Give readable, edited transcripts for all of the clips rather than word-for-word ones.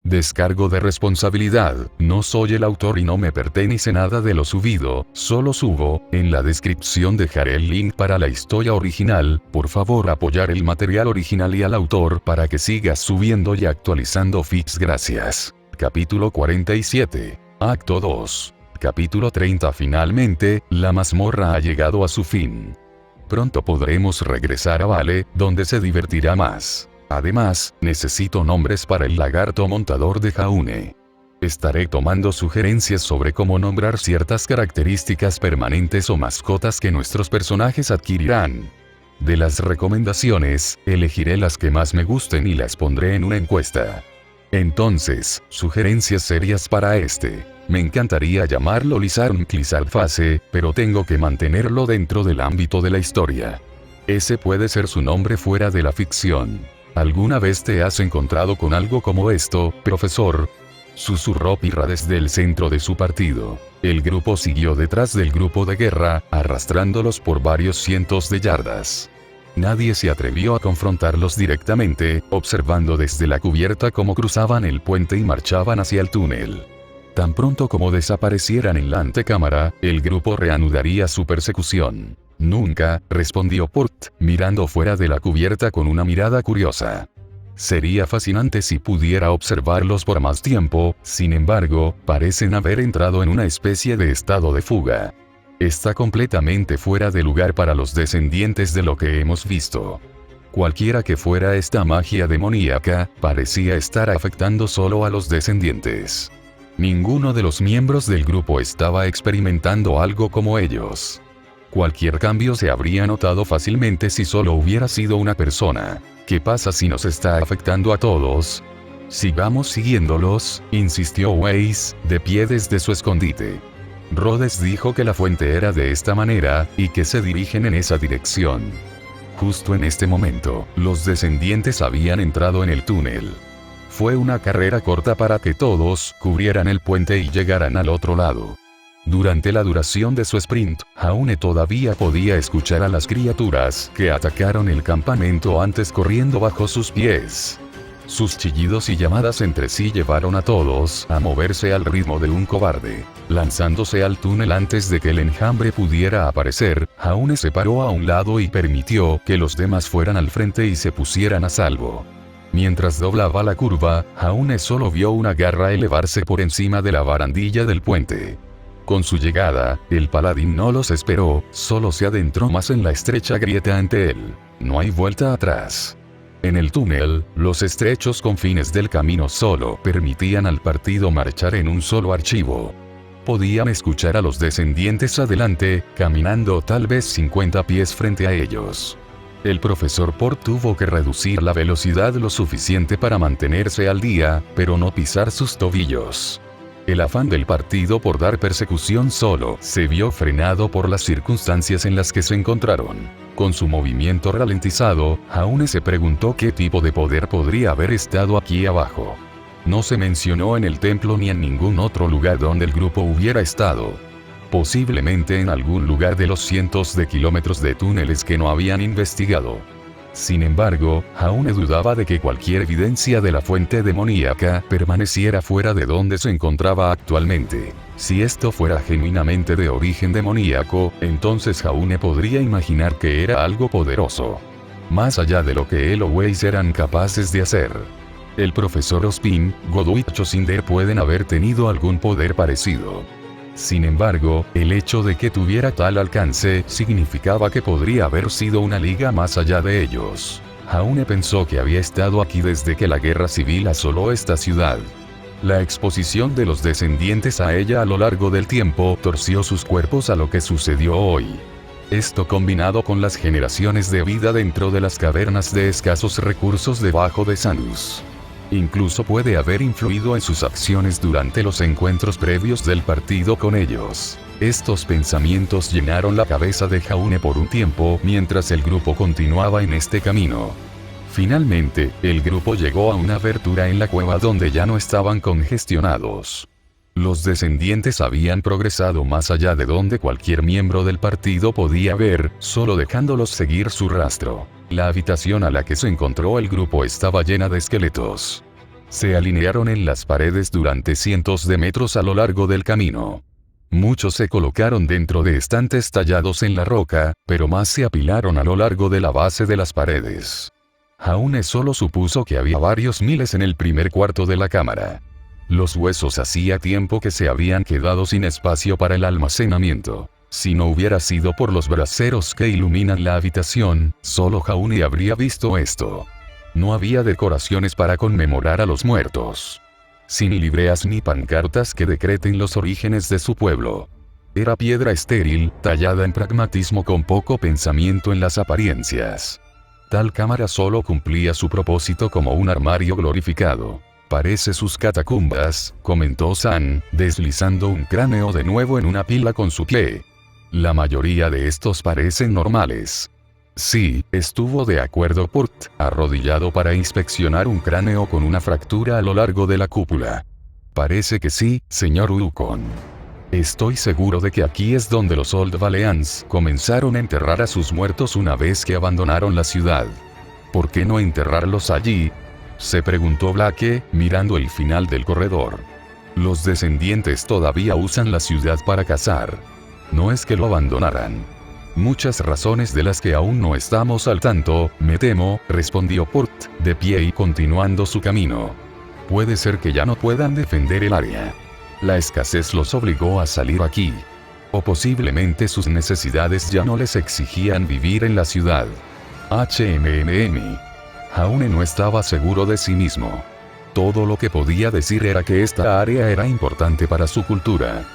Descargo de responsabilidad, no soy el autor y no me pertenece nada de lo subido, solo subo, en la descripción dejaré el link para la historia original, por favor apoyar el material original y al autor para que sigas subiendo y actualizando feeds gracias. Capítulo 47. Acto 2. Capítulo 30. Finalmente, la mazmorra ha llegado a su fin. Pronto podremos regresar a Vale, donde se divertirá más. Además, necesito nombres para el lagarto montador de Jaune. Estaré tomando sugerencias sobre cómo nombrar ciertas características permanentes o mascotas que nuestros personajes adquirirán. De las recomendaciones, elegiré las que más me gusten y las pondré en una encuesta. Entonces, sugerencias serias para este. Me encantaría llamarlo Lizarn Clisarfase, pero tengo que mantenerlo dentro del ámbito de la historia. Ese puede ser su nombre fuera de la ficción. ¿Alguna vez te has encontrado con algo como esto, profesor? Susurró Pirra desde el centro de su partido. El grupo siguió detrás del grupo de guerra, arrastrándolos por varios cientos de yardas. Nadie se atrevió a confrontarlos directamente, observando desde la cubierta cómo cruzaban el puente y marchaban hacia el túnel. Tan pronto como desaparecieran en la antecámara, el grupo reanudaría su persecución. Nunca, respondió Port, mirando fuera de la cubierta con una mirada curiosa. Sería fascinante si pudiera observarlos por más tiempo, sin embargo, parecen haber entrado en una especie de estado de fuga. Está completamente fuera de lugar para los descendientes de lo que hemos visto. Cualquiera que fuera esta magia demoníaca, parecía estar afectando solo a los descendientes. Ninguno de los miembros del grupo estaba experimentando algo como ellos. Cualquier cambio se habría notado fácilmente si solo hubiera sido una persona. ¿Qué pasa si nos está afectando a todos? Sigamos siguiéndolos, insistió Weiss, de pie desde su escondite. Rhodes dijo que la fuente era de esta manera, y que se dirigen en esa dirección. Justo en este momento, los descendientes habían entrado en el túnel. Fue una carrera corta para que todos cubrieran el puente y llegaran al otro lado. Durante la duración de su sprint, Jaune todavía podía escuchar a las criaturas que atacaron el campamento antes corriendo bajo sus pies. Sus chillidos y llamadas entre sí llevaron a todos a moverse al ritmo de un cobarde. Lanzándose al túnel antes de que el enjambre pudiera aparecer, Jaune se paró a un lado y permitió que los demás fueran al frente y se pusieran a salvo. Mientras doblaba la curva, Jaune solo vio una garra elevarse por encima de la barandilla del puente. Con su llegada, el paladín no los esperó, solo se adentró más en la estrecha grieta ante él. No hay vuelta atrás. En el túnel, los estrechos confines del camino solo permitían al partido marchar en un solo archivo. Podían escuchar a los descendientes adelante, caminando tal vez 50 pies frente a ellos. El profesor Port tuvo que reducir la velocidad lo suficiente para mantenerse al día, pero no pisar sus tobillos. El afán del partido por dar persecución solo se vio frenado por las circunstancias en las que se encontraron. Con su movimiento ralentizado, Jaune se preguntó qué tipo de poder podría haber estado aquí abajo. No se mencionó en el templo ni en ningún otro lugar donde el grupo hubiera estado. Posiblemente en algún lugar de los cientos de kilómetros de túneles que no habían investigado. Sin embargo, Jaune dudaba de que cualquier evidencia de la fuente demoníaca permaneciera fuera de donde se encontraba actualmente. Si esto fuera genuinamente de origen demoníaco, entonces Jaune podría imaginar que era algo poderoso. Más allá de lo que él o Weiss eran capaces de hacer. El profesor Ospin, Godwin y Chosinder pueden haber tenido algún poder parecido. Sin embargo, el hecho de que tuviera tal alcance significaba que podría haber sido una liga más allá de ellos. Jaune pensó que había estado aquí desde que la guerra civil asoló esta ciudad. La exposición de los descendientes a ella a lo largo del tiempo torció sus cuerpos a lo que sucedió hoy. Esto combinado con las generaciones de vida dentro de las cavernas de escasos recursos debajo de Sanus. Incluso puede haber influido en sus acciones durante los encuentros previos del partido con ellos. Estos pensamientos llenaron la cabeza de Jaune por un tiempo mientras el grupo continuaba en este camino. Finalmente, el grupo llegó a una abertura en la cueva donde ya no estaban congestionados. Los descendientes habían progresado más allá de donde cualquier miembro del partido podía ver, solo dejándolos seguir su rastro. La habitación a la que se encontró el grupo estaba llena de esqueletos. Se alinearon en las paredes durante cientos de metros a lo largo del camino. Muchos se colocaron dentro de estantes tallados en la roca, pero más se apilaron a lo largo de la base de las paredes. Jaune solo supuso que había varios miles en el primer cuarto de la cámara. Los huesos hacía tiempo que se habían quedado sin espacio para el almacenamiento. Si no hubiera sido por los braseros que iluminan la habitación, solo Jaune habría visto esto. No había decoraciones para conmemorar a los muertos. Sin libreas ni pancartas que decreten los orígenes de su pueblo. Era piedra estéril, tallada en pragmatismo con poco pensamiento en las apariencias. Tal cámara solo cumplía su propósito como un armario glorificado. Parece sus catacumbas, comentó San, deslizando un cráneo de nuevo en una pila con su pie. La mayoría de estos parecen normales. Sí, estuvo de acuerdo Port, arrodillado para inspeccionar un cráneo con una fractura a lo largo de la cúpula. Parece que sí, señor Yukon. Estoy seguro de que aquí es donde los Old Valeans comenzaron a enterrar a sus muertos una vez que abandonaron la ciudad. ¿Por qué no enterrarlos allí? Se preguntó Blake, mirando el final del corredor. Los descendientes todavía usan la ciudad para cazar. No es que lo abandonaran. Muchas razones de las que aún no estamos al tanto, me temo, respondió Port, de pie y continuando su camino. Puede ser que ya no puedan defender el área. La escasez los obligó a salir aquí. O posiblemente sus necesidades ya no les exigían vivir en la ciudad. Jaune no estaba seguro de sí mismo. Todo lo que podía decir era que esta área era importante para su cultura.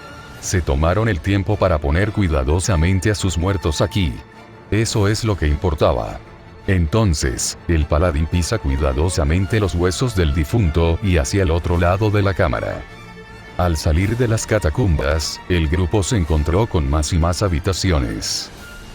Se tomaron el tiempo para poner cuidadosamente a sus muertos aquí. Eso es lo que importaba. Entonces, el paladín pisa cuidadosamente los huesos del difunto y hacia el otro lado de la cámara. Al salir de las catacumbas, el grupo se encontró con más y más habitaciones.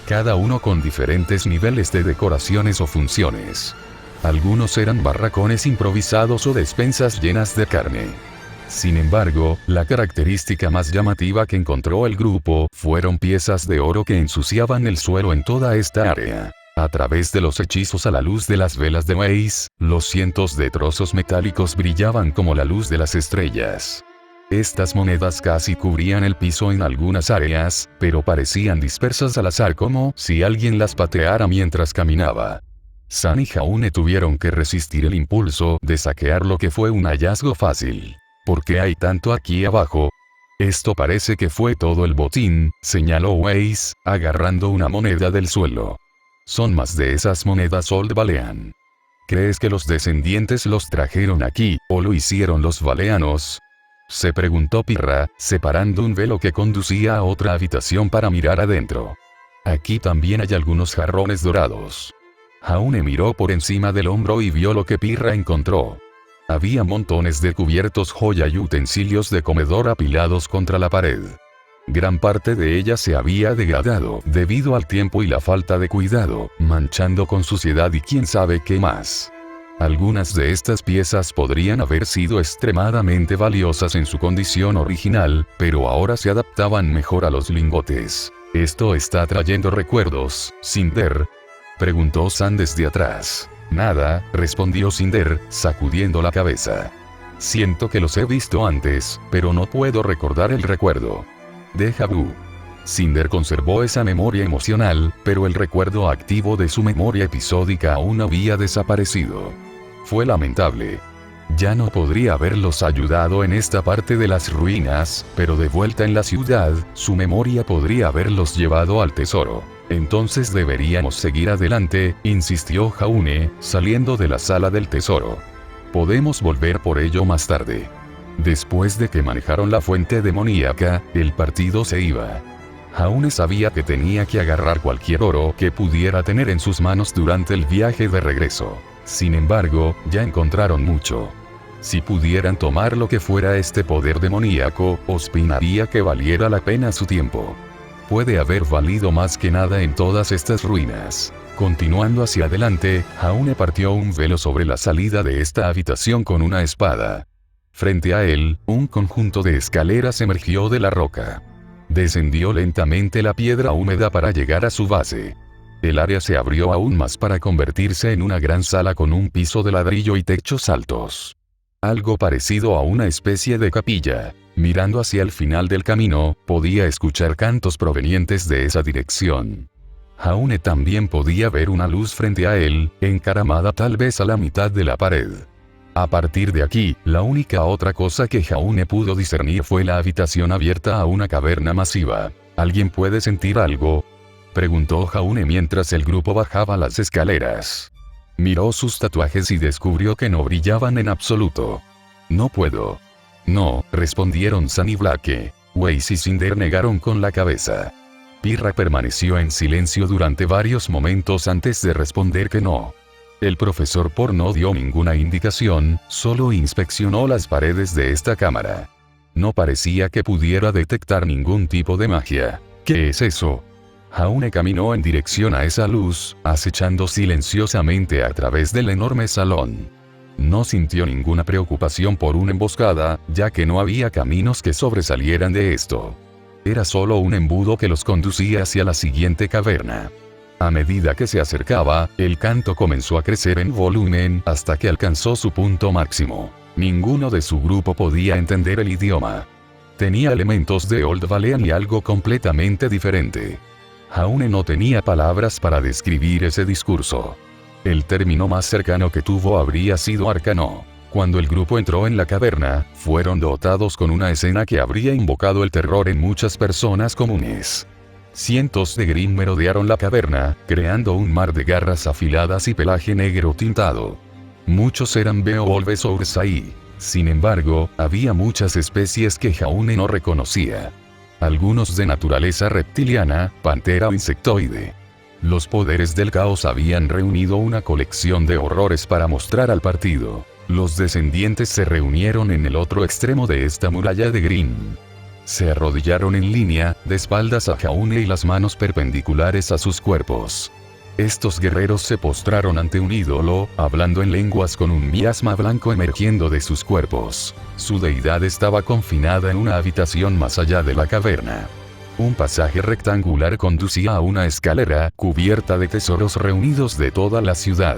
Cada uno con diferentes niveles de decoraciones o funciones. Algunos eran barracones improvisados o despensas llenas de carne. Sin embargo, la característica más llamativa que encontró el grupo fueron piezas de oro que ensuciaban el suelo en toda esta área. A través de los hechizos a la luz de las velas de Weiss, los cientos de trozos metálicos brillaban como la luz de las estrellas. Estas monedas casi cubrían el piso en algunas áreas, pero parecían dispersas al azar como si alguien las pateara mientras caminaba. San y Jaune tuvieron que resistir el impulso de saquear lo que fue un hallazgo fácil. ¿Por qué hay tanto aquí abajo? Esto parece que fue todo el botín, señaló Weiss, agarrando una moneda del suelo. Son más de esas monedas Old Valean. ¿Crees que los descendientes los trajeron aquí, o lo hicieron los valeanos? Se preguntó Pirra, separando un velo que conducía a otra habitación para mirar adentro. Aquí también hay algunos jarrones dorados. Jaune miró por encima del hombro y vio lo que Pirra encontró. Había montones de cubiertos joya y utensilios de comedor apilados contra la pared. Gran parte de ella se había degradado debido al tiempo y la falta de cuidado, manchando con suciedad y quién sabe qué más. Algunas de estas piezas podrían haber sido extremadamente valiosas en su condición original, pero ahora se adaptaban mejor a los lingotes. ¿Esto está trayendo recuerdos, Cinder?, preguntó San desde atrás. Nada, respondió Cinder, sacudiendo la cabeza. Siento que los he visto antes, pero no puedo recordar el recuerdo. Déjà vu. Cinder conservó esa memoria emocional, pero el recuerdo activo de su memoria episódica aún había desaparecido. Fue lamentable. Ya no podría haberlos ayudado en esta parte de las ruinas, pero de vuelta en la ciudad, su memoria podría haberlos llevado al tesoro. Entonces deberíamos seguir adelante, insistió Jaune, saliendo de la sala del tesoro. Podemos volver por ello más tarde. Después de que manejaron la fuente demoníaca, el partido se iba. Jaune sabía que tenía que agarrar cualquier oro que pudiera tener en sus manos durante el viaje de regreso. Sin embargo, ya encontraron mucho. Si pudieran tomar lo que fuera este poder demoníaco, opinaría que valiera la pena su tiempo. Puede haber valido más que nada en todas estas ruinas. Continuando hacia adelante, Jaune partió un velo sobre la salida de esta habitación con una espada. Frente a él, un conjunto de escaleras emergió de la roca. Descendió lentamente la piedra húmeda para llegar a su base. El área se abrió aún más para convertirse en una gran sala con un piso de ladrillo y techos altos. Algo parecido a una especie de capilla. Mirando hacia el final del camino, podía escuchar cantos provenientes de esa dirección. Jaune también podía ver una luz frente a él, encaramada tal vez a la mitad de la pared. A partir de aquí, la única otra cosa que Jaune pudo discernir fue la habitación abierta a una caverna masiva. ¿Alguien puede sentir algo?, preguntó Jaune mientras el grupo bajaba las escaleras. Miró sus tatuajes y descubrió que no brillaban en absoluto. No puedo. No, respondieron San y Blake. Weiss y Cinder negaron con la cabeza. Pirra permaneció en silencio durante varios momentos antes de responder que no. El profesor Por no dio ninguna indicación, solo inspeccionó las paredes de esta cámara. No parecía que pudiera detectar ningún tipo de magia. ¿Qué es eso? Jaune caminó en dirección a esa luz, acechando silenciosamente a través del enorme salón. No sintió ninguna preocupación por una emboscada, ya que no había caminos que sobresalieran de esto. Era solo un embudo que los conducía hacia la siguiente caverna. A medida que se acercaba, el canto comenzó a crecer en volumen hasta que alcanzó su punto máximo. Ninguno de su grupo podía entender el idioma. Tenía elementos de Old Valean y algo completamente diferente. Jaune no tenía palabras para describir ese discurso. El término más cercano que tuvo habría sido arcano. Cuando el grupo entró en la caverna, fueron dotados con una escena que habría invocado el terror en muchas personas comunes. Cientos de Grimm merodearon la caverna, creando un mar de garras afiladas y pelaje negro tintado. Muchos eran Beowulfosaurus ahí. Sin embargo, había muchas especies que Jaune no reconocía. Algunos de naturaleza reptiliana, pantera o insectoide. Los poderes del caos habían reunido una colección de horrores para mostrar al partido. Los descendientes se reunieron en el otro extremo de esta muralla de Grimm. Se arrodillaron en línea, de espaldas a Jaune y las manos perpendiculares a sus cuerpos. Estos guerreros se postraron ante un ídolo, hablando en lenguas con un miasma blanco emergiendo de sus cuerpos. Su deidad estaba confinada en una habitación más allá de la caverna. Un pasaje rectangular conducía a una escalera, cubierta de tesoros reunidos de toda la ciudad.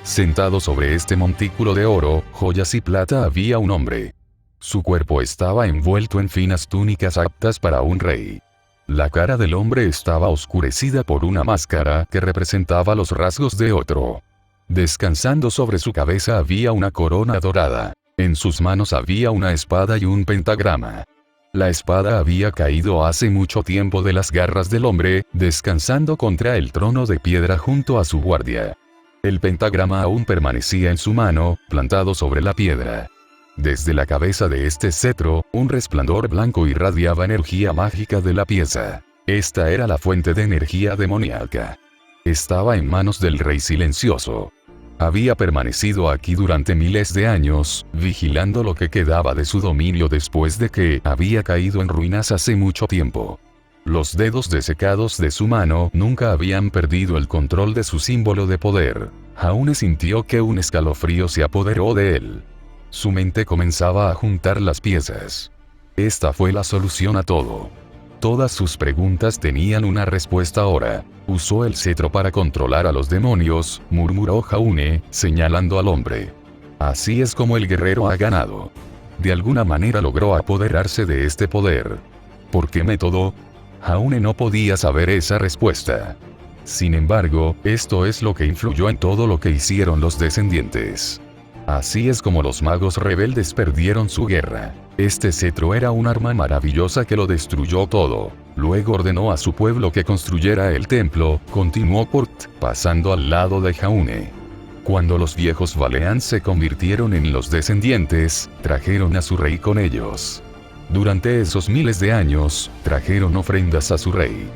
Sentado sobre este montículo de oro, joyas y plata había un hombre. Su cuerpo estaba envuelto en finas túnicas aptas para un rey. La cara del hombre estaba oscurecida por una máscara que representaba los rasgos de otro. Descansando sobre su cabeza había una corona dorada. En sus manos había una espada y un pentagrama. La espada había caído hace mucho tiempo de las garras del hombre, descansando contra el trono de piedra junto a su guardia. El pentagrama aún permanecía en su mano, plantado sobre la piedra. Desde la cabeza de este cetro, un resplandor blanco irradiaba energía mágica de la pieza. Esta era la fuente de energía demoníaca. Estaba en manos del Rey Silencioso. Había permanecido aquí durante miles de años, vigilando lo que quedaba de su dominio después de que había caído en ruinas hace mucho tiempo. Los dedos desecados de su mano nunca habían perdido el control de su símbolo de poder. Jaune sintió que un escalofrío se apoderó de él. Su mente comenzaba a juntar las piezas. Esta fue la solución a todo. Todas sus preguntas tenían una respuesta ahora. Usó el cetro para controlar a los demonios, murmuró Jaune, señalando al hombre. Así es como el guerrero ha ganado. De alguna manera logró apoderarse de este poder. ¿Por qué método? Jaune no podía saber esa respuesta. Sin embargo, esto es lo que influyó en todo lo que hicieron los descendientes. Así es como los magos rebeldes perdieron su guerra. Este cetro era un arma maravillosa que lo destruyó todo. Luego ordenó a su pueblo que construyera el templo, continuó Port, pasando al lado de Jaune. Cuando los viejos Valeans se convirtieron en los descendientes, trajeron a su rey con ellos. Durante esos miles de años, trajeron ofrendas a su rey.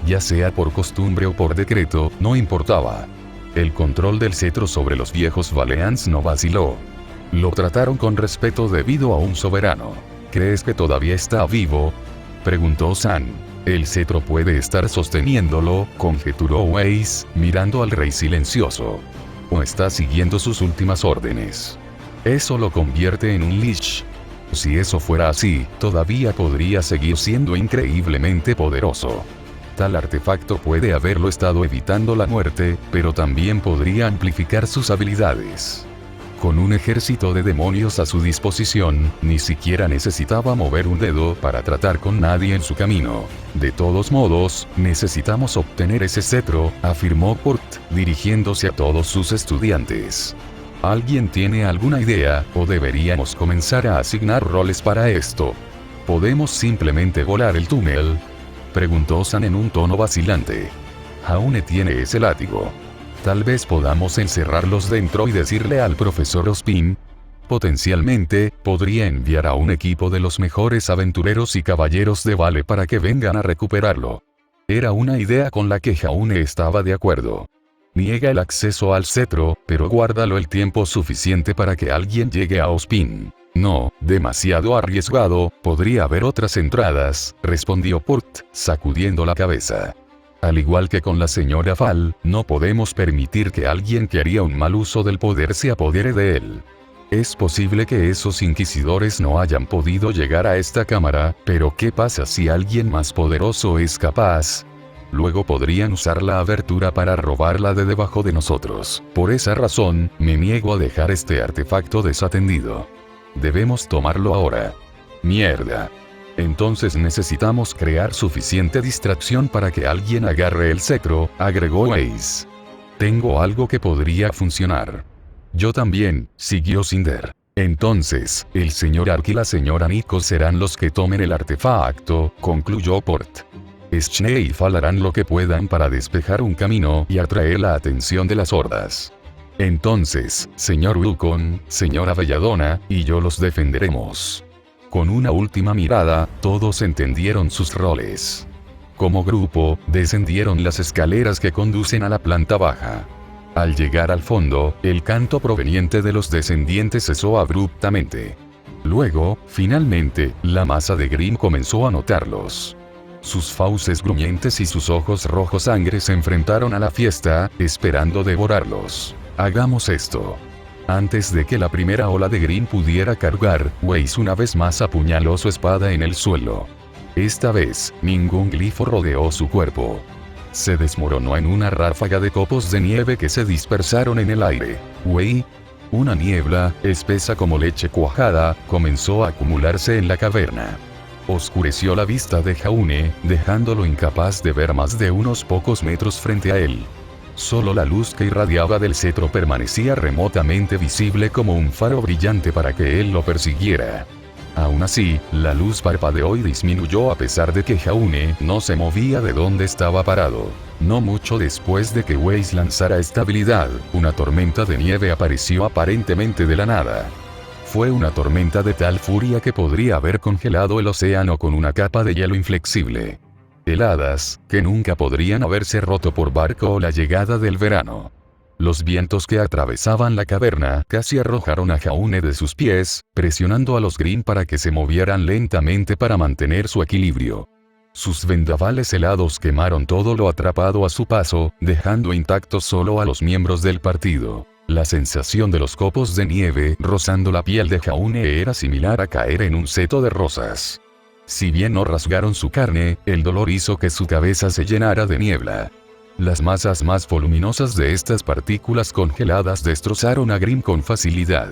Ya sea por costumbre o por decreto, no importaba. El control del cetro sobre los viejos Valeans no vaciló. Lo trataron con respeto debido a un soberano. ¿Crees que todavía está vivo?, preguntó San. El cetro puede estar sosteniéndolo, conjeturó Weiss, mirando al Rey Silencioso. O está siguiendo sus últimas órdenes. Eso lo convierte en un Lich. Si eso fuera así, todavía podría seguir siendo increíblemente poderoso. Tal artefacto puede haberlo estado evitando la muerte, pero también podría amplificar sus habilidades. Con un ejército de demonios a su disposición, ni siquiera necesitaba mover un dedo para tratar con nadie en su camino. De todos modos, necesitamos obtener ese cetro, afirmó Port, dirigiéndose a todos sus estudiantes. ¿Alguien tiene alguna idea, o deberíamos comenzar a asignar roles para esto? ¿Podemos simplemente volar el túnel?, preguntó San en un tono vacilante. Jaune tiene ese látigo. Tal vez podamos encerrarlos dentro y decirle al profesor Ospin. Potencialmente, podría enviar a un equipo de los mejores aventureros y caballeros de Vale para que vengan a recuperarlo. Era una idea con la que Jaune estaba de acuerdo. Niega el acceso al cetro, pero guárdalo el tiempo suficiente para que alguien llegue a Ospin. No, demasiado arriesgado, podría haber otras entradas, respondió Port, sacudiendo la cabeza. Al igual que con la señora Fall, no podemos permitir que alguien que haría un mal uso del poder se apodere de él. Es posible que esos inquisidores no hayan podido llegar a esta cámara, pero ¿qué pasa si alguien más poderoso es capaz? Luego podrían usar la abertura para robarla de debajo de nosotros. Por esa razón, me niego a dejar este artefacto desatendido. Debemos tomarlo ahora. Mierda. Entonces necesitamos crear suficiente distracción para que alguien agarre el cetro, agregó Weiss. Tengo algo que podría funcionar. Yo también, siguió Cinder. Entonces, el señor Ark y la señora Nico serán los que tomen el artefacto, concluyó Port. Schnee y Fall harán lo que puedan para despejar un camino y atraer la atención de las hordas. Entonces, señor Wukong, señora Belladonna, y yo los defenderemos. Con una última mirada, todos entendieron sus roles. Como grupo, descendieron las escaleras que conducen a la planta baja. Al llegar al fondo, el canto proveniente de los descendientes cesó abruptamente. Luego, finalmente, la masa de Grimm comenzó a notarlos. Sus fauces gruñentes y sus ojos rojos sangre se enfrentaron a la fiesta, esperando devorarlos. Hagamos esto. Antes de que la primera ola de Grimm pudiera cargar, Weiss una vez más apuñaló su espada en el suelo. Esta vez, ningún glifo rodeó su cuerpo. Se desmoronó en una ráfaga de copos de nieve que se dispersaron en el aire. Una niebla, espesa como leche cuajada, comenzó a acumularse en la caverna. Oscureció la vista de Jaune, dejándolo incapaz de ver más de unos pocos metros frente a él. Solo la luz que irradiaba del cetro permanecía remotamente visible como un faro brillante para que él lo persiguiera. Aún así, la luz parpadeó y disminuyó a pesar de que Jaune no se movía de donde estaba parado. No mucho después de que Weiss lanzara esta habilidad, una tormenta de nieve apareció aparentemente de la nada. Fue una tormenta de tal furia que podría haber congelado el océano con una capa de hielo inflexible. Heladas, que nunca podrían haberse roto por barco o la llegada del verano. Los vientos que atravesaban la caverna casi arrojaron a Jaune de sus pies, presionando a los Grimm para que se movieran lentamente para mantener su equilibrio. Sus vendavales helados quemaron todo lo atrapado a su paso, dejando intactos solo a los miembros del partido. La sensación de los copos de nieve rozando la piel de Jaune era similar a caer en un seto de rosas. Si bien no rasgaron su carne, el dolor hizo que su cabeza se llenara de niebla. Las masas más voluminosas de estas partículas congeladas destrozaron a Grimm con facilidad.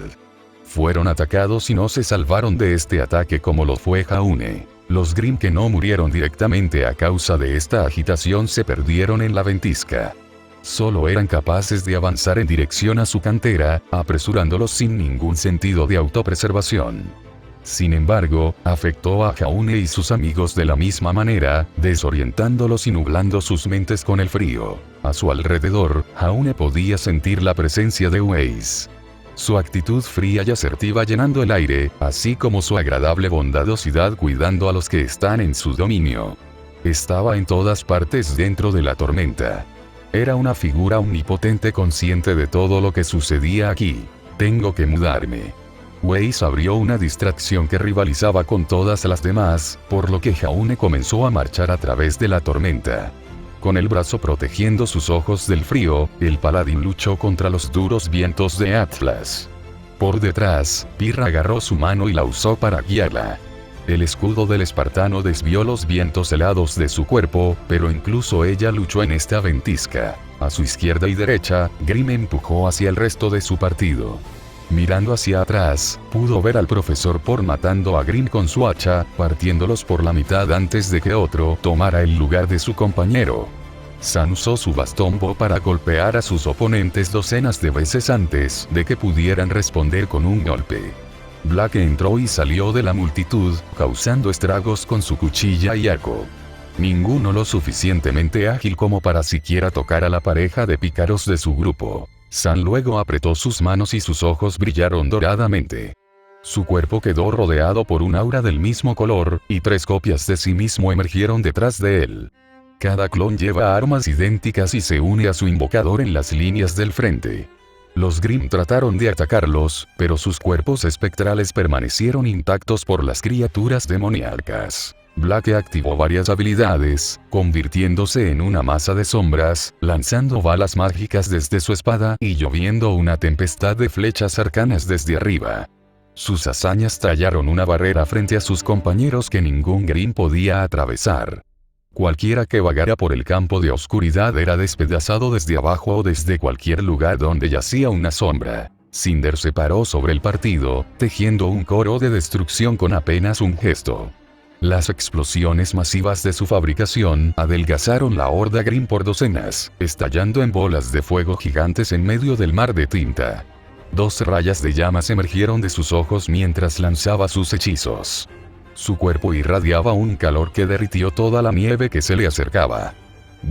Fueron atacados y no se salvaron de este ataque como lo fue Jaune. Los Grimm que no murieron directamente a causa de esta agitación se perdieron en la ventisca. Solo eran capaces de avanzar en dirección a su cantera, apresurándolos sin ningún sentido de autopreservación. Sin embargo, afectó a Jaune y sus amigos de la misma manera, desorientándolos y nublando sus mentes con el frío. A su alrededor, Jaune podía sentir la presencia de Weiss. Su actitud fría y asertiva llenando el aire, así como su agradable bondadosidad cuidando a los que están en su dominio. Estaba en todas partes dentro de la tormenta. Era una figura omnipotente consciente de todo lo que sucedía aquí. Tengo que mudarme. Weiss abrió una distracción que rivalizaba con todas las demás, por lo que Jaune comenzó a marchar a través de la tormenta. Con el brazo protegiendo sus ojos del frío, el paladín luchó contra los duros vientos de Atlas. Por detrás, Pirra agarró su mano y la usó para guiarla. El escudo del espartano desvió los vientos helados de su cuerpo, pero incluso ella luchó en esta ventisca. A su izquierda y derecha, Grimm empujó hacia el resto de su partido. Mirando hacia atrás, pudo ver al profesor Por matando a Grimm con su hacha, partiéndolos por la mitad antes de que otro tomara el lugar de su compañero. San usó su bastón Bo para golpear a sus oponentes docenas de veces antes de que pudieran responder con un golpe. Black entró y salió de la multitud, causando estragos con su cuchilla y arco. Ninguno lo suficientemente ágil como para siquiera tocar a la pareja de pícaros de su grupo. San luego apretó sus manos y sus ojos brillaron doradamente. Su cuerpo quedó rodeado por un aura del mismo color, y 3 copias de sí mismo emergieron detrás de él. Cada clon lleva armas idénticas y se une a su invocador en las líneas del frente. Los Grimm trataron de atacarlos, pero sus cuerpos espectrales permanecieron intactos por las criaturas demoníacas. Black activó varias habilidades, convirtiéndose en una masa de sombras, lanzando balas mágicas desde su espada y lloviendo una tempestad de flechas arcanas desde arriba. Sus hazañas tallaron una barrera frente a sus compañeros que ningún Grimm podía atravesar. Cualquiera que vagara por el campo de oscuridad era despedazado desde abajo o desde cualquier lugar donde yacía una sombra. Cinder se paró sobre el partido, tejiendo un coro de destrucción con apenas un gesto. Las explosiones masivas de su fabricación adelgazaron la horda Grimm por docenas, estallando en bolas de fuego gigantes en medio del mar de tinta. 2 rayas de llamas emergieron de sus ojos mientras lanzaba sus hechizos. Su cuerpo irradiaba un calor que derritió toda la nieve que se le acercaba.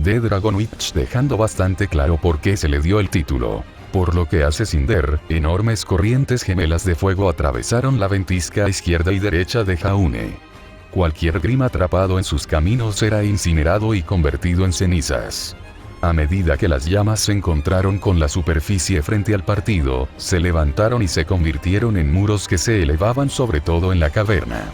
The Dragon Witch, dejando bastante claro por qué se le dio el título. Por lo que hace Cinder, enormes corrientes gemelas de fuego atravesaron la ventisca izquierda y derecha de Jaune. Cualquier Grimm atrapado en sus caminos era incinerado y convertido en cenizas. A medida que las llamas se encontraron con la superficie frente al partido, se levantaron y se convirtieron en muros que se elevaban sobre todo en la caverna.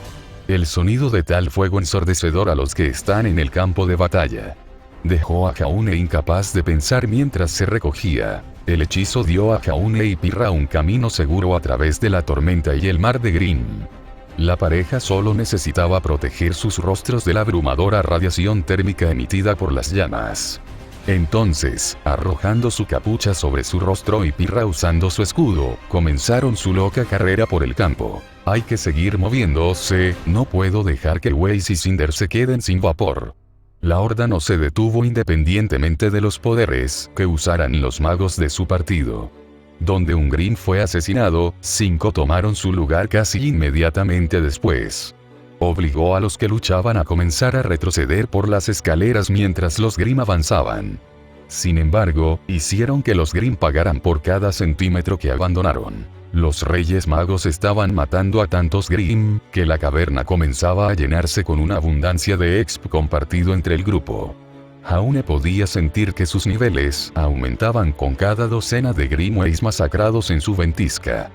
El sonido de tal fuego ensordecedor a los que están en el campo de batalla. Dejó a Jaune incapaz de pensar mientras se recogía. El hechizo dio a Jaune y Pirra un camino seguro a través de la tormenta y el mar de Grimm. La pareja solo necesitaba proteger sus rostros de la abrumadora radiación térmica emitida por las llamas. Entonces, arrojando su capucha sobre su rostro y Pirra usando su escudo, comenzaron su loca carrera por el campo. Hay que seguir moviéndose, no puedo dejar que Weiss y Cinder se queden sin vapor. La horda no se detuvo independientemente de los poderes que usaran los magos de su partido. Donde un Grimm fue asesinado, 5 tomaron su lugar casi inmediatamente después. Obligó a los que luchaban a comenzar a retroceder por las escaleras mientras los Grimm avanzaban. Sin embargo, hicieron que los Grimm pagaran por cada centímetro que abandonaron. Los Reyes Magos estaban matando a tantos Grimm, que la caverna comenzaba a llenarse con una abundancia de exp compartido entre el grupo. Jaune podía sentir que sus niveles aumentaban con cada docena de Grimmways masacrados en su ventisca.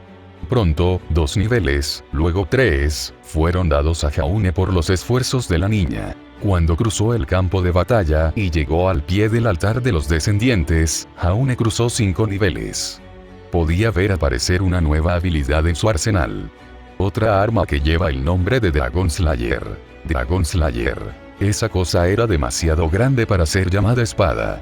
Pronto, 2 niveles, luego 3, fueron dados a Jaune por los esfuerzos de la niña. Cuando cruzó el campo de batalla y llegó al pie del altar de los descendientes, Jaune cruzó 5 niveles. Podía ver aparecer una nueva habilidad en su arsenal. Otra arma que lleva el nombre de Dragon Slayer. Dragon Slayer. Esa cosa era demasiado grande para ser llamada espada.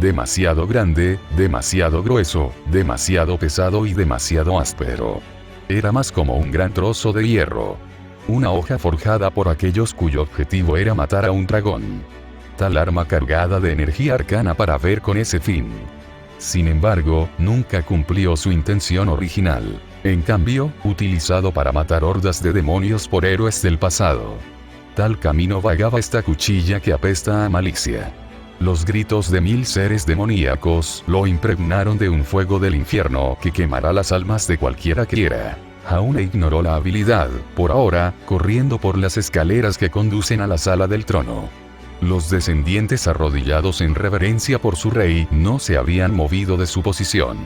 Demasiado grande, demasiado grueso, demasiado pesado y demasiado áspero. Era más como un gran trozo de hierro. Una hoja forjada por aquellos cuyo objetivo era matar a un dragón. Tal arma cargada de energía arcana para ver con ese fin. Sin embargo, nunca cumplió su intención original. En cambio, utilizado para matar hordas de demonios por héroes del pasado. Tal camino vagaba esta cuchilla que apesta a malicia. Los gritos de 1000 seres demoníacos lo impregnaron de un fuego del infierno que quemará las almas de cualquiera que quiera. Jaune ignoró la habilidad, por ahora, corriendo por las escaleras que conducen a la sala del trono. Los descendientes arrodillados en reverencia por su rey no se habían movido de su posición.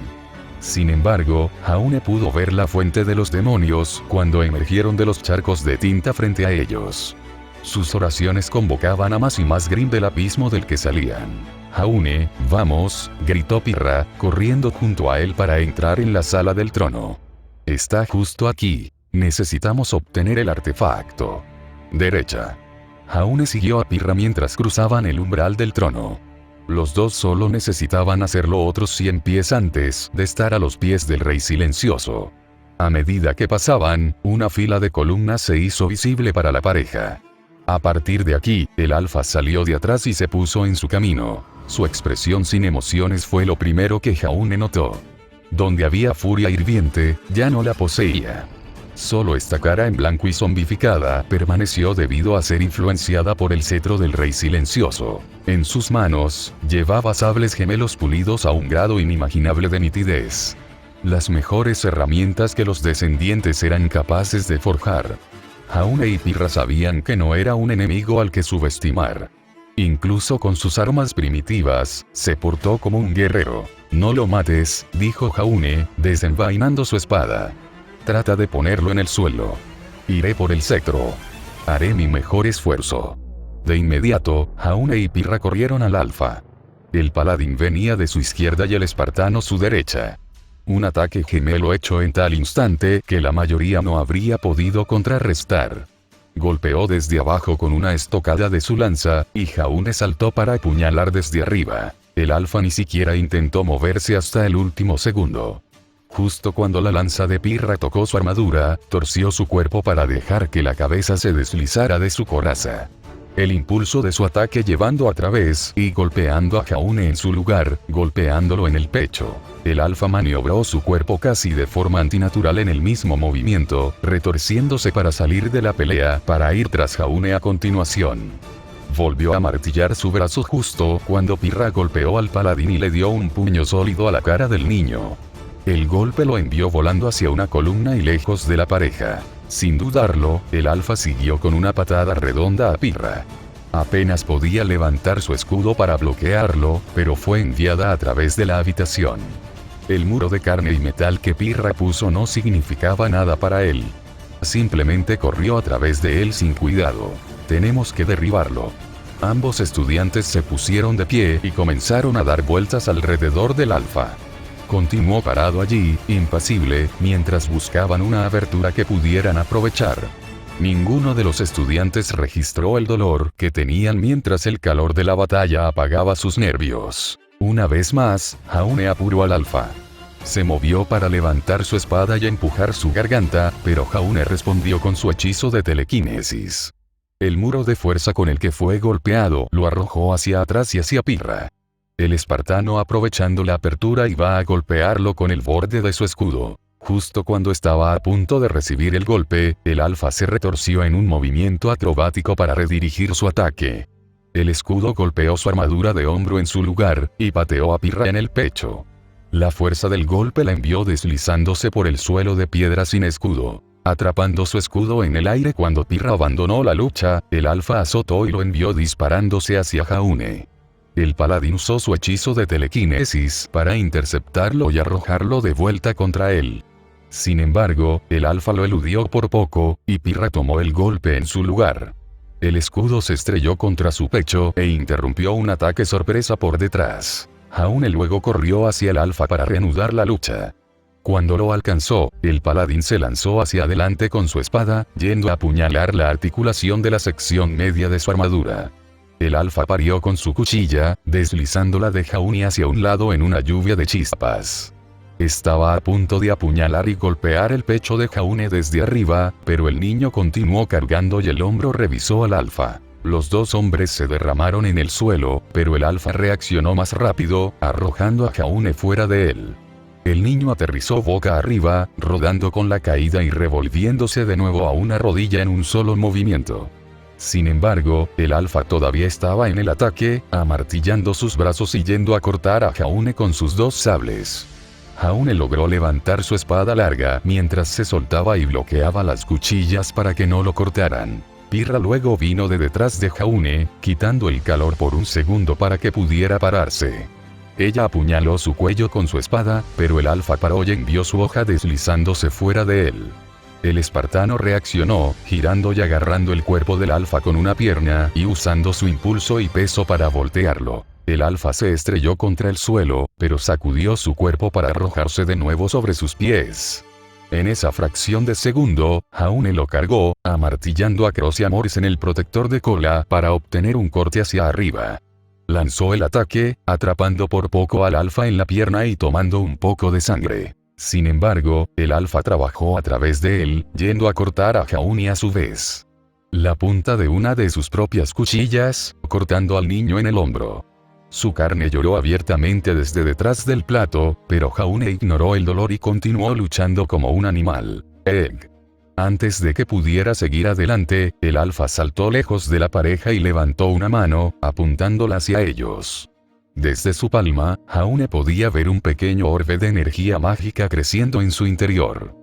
Sin embargo, Jaune pudo ver la fuente de los demonios cuando emergieron de los charcos de tinta frente a ellos. Sus oraciones convocaban a más y más Grimm del abismo del que salían. Jaune, vamos, gritó Pirra, corriendo junto a él para entrar en la sala del trono. Está justo aquí. Necesitamos obtener el artefacto. Derecha. Jaune siguió a Pirra mientras cruzaban el umbral del trono. Los dos solo necesitaban hacerlo otros 100 pies antes de estar a los pies del Rey Silencioso. A medida que pasaban, una fila de columnas se hizo visible para la pareja. A partir de aquí, el alfa salió de atrás y se puso en su camino. Su expresión sin emociones fue lo primero que Jaune notó. Donde había furia hirviente, ya no la poseía. Solo esta cara en blanco y zombificada permaneció debido a ser influenciada por el cetro del Rey Silencioso. En sus manos, llevaba sables gemelos pulidos a un grado inimaginable de nitidez. Las mejores herramientas que los descendientes eran capaces de forjar. Jaune y Pirra sabían que no era un enemigo al que subestimar. Incluso con sus armas primitivas, se portó como un guerrero. «No lo mates», dijo Jaune, desenvainando su espada. «Trata de ponerlo en el suelo. Iré por el cetro. Haré mi mejor esfuerzo». De inmediato, Jaune y Pirra corrieron al alfa. El paladín venía de su izquierda y el espartano su derecha. Un ataque gemelo hecho en tal instante que la mayoría no habría podido contrarrestar. Golpeó desde abajo con una estocada de su lanza, y Jaune saltó para apuñalar desde arriba. El alfa ni siquiera intentó moverse hasta el último segundo. Justo cuando la lanza de Pirra tocó su armadura, torció su cuerpo para dejar que la cabeza se deslizara de su coraza. El impulso de su ataque llevando a través y golpeando a Jaune en su lugar, golpeándolo en el pecho. El alfa maniobró su cuerpo casi de forma antinatural en el mismo movimiento, retorciéndose para salir de la pelea para ir tras Jaune a continuación. Volvió a martillar su brazo justo cuando Pirra golpeó al paladín y le dio un puño sólido a la cara del niño. El golpe lo envió volando hacia una columna y lejos de la pareja. Sin dudarlo, el alfa siguió con una patada redonda a Pirra. Apenas podía levantar su escudo para bloquearlo, pero fue enviada a través de la habitación. El muro de carne y metal que Pirra puso no significaba nada para él. Simplemente corrió a través de él sin cuidado. «Tenemos que derribarlo». Ambos estudiantes se pusieron de pie y comenzaron a dar vueltas alrededor del alfa. Continuó parado allí, impasible, mientras buscaban una abertura que pudieran aprovechar. Ninguno de los estudiantes registró el dolor que tenían mientras el calor de la batalla apagaba sus nervios. Una vez más, Jaune apuró al alfa. Se movió para levantar su espada y empujar su garganta, pero Jaune respondió con su hechizo de telequinesis. El muro de fuerza con el que fue golpeado lo arrojó hacia atrás y hacia Pirra. El espartano, aprovechando la apertura, iba a golpearlo con el borde de su escudo. Justo cuando estaba a punto de recibir el golpe, el alfa se retorció en un movimiento acrobático para redirigir su ataque. El escudo golpeó su armadura de hombro en su lugar, y pateó a Pirra en el pecho. La fuerza del golpe la envió deslizándose por el suelo de piedra sin escudo. Atrapando su escudo en el aire cuando Pirra abandonó la lucha, el alfa azotó y lo envió disparándose hacia Jaune. El paladín usó su hechizo de telequinesis para interceptarlo y arrojarlo de vuelta contra él. Sin embargo, el alfa lo eludió por poco, y Pirra tomó el golpe en su lugar. El escudo se estrelló contra su pecho e interrumpió un ataque sorpresa por detrás. Jaune luego corrió hacia el alfa para reanudar la lucha. Cuando lo alcanzó, el paladín se lanzó hacia adelante con su espada, yendo a apuñalar la articulación de la sección media de su armadura. El alfa parió con su cuchilla, deslizándola de Jaune hacia un lado en una lluvia de chispas. Estaba a punto de apuñalar y golpear el pecho de Jaune desde arriba, pero el niño continuó cargando y el hombro revisó al alfa. Los dos hombres se derramaron en el suelo, pero el alfa reaccionó más rápido, arrojando a Jaune fuera de él. El niño aterrizó boca arriba, rodando con la caída y revolviéndose de nuevo a una rodilla en un solo movimiento. Sin embargo, el alfa todavía estaba en el ataque, amartillando sus brazos y yendo a cortar a Jaune con sus dos sables. Jaune logró levantar su espada larga mientras se soltaba y bloqueaba las cuchillas para que no lo cortaran. Pirra luego vino de detrás de Jaune, quitando el calor por un segundo para que pudiera pararse. Ella apuñaló su cuello con su espada, pero el alfa paró y envió su hoja deslizándose fuera de él. El espartano reaccionó, girando y agarrando el cuerpo del alfa con una pierna y usando su impulso y peso para voltearlo. El alfa se estrelló contra el suelo, pero sacudió su cuerpo para arrojarse de nuevo sobre sus pies. En esa fracción de segundo, Jaune lo cargó, amartillando a Cross y a Morris en el protector de cola para obtener un corte hacia arriba. Lanzó el ataque, atrapando por poco al alfa en la pierna y tomando un poco de sangre. Sin embargo, el alfa trabajó a través de él, yendo a cortar a Jaune a su vez. La punta de una de sus propias cuchillas, cortando al niño en el hombro. Su carne lloró abiertamente desde detrás del plato, pero Jaune ignoró el dolor y continuó luchando como un animal. Antes de que pudiera seguir adelante, el alfa saltó lejos de la pareja y levantó una mano, apuntándola hacia ellos. Desde su palma, Jaune podía ver un pequeño orbe de energía mágica creciendo en su interior.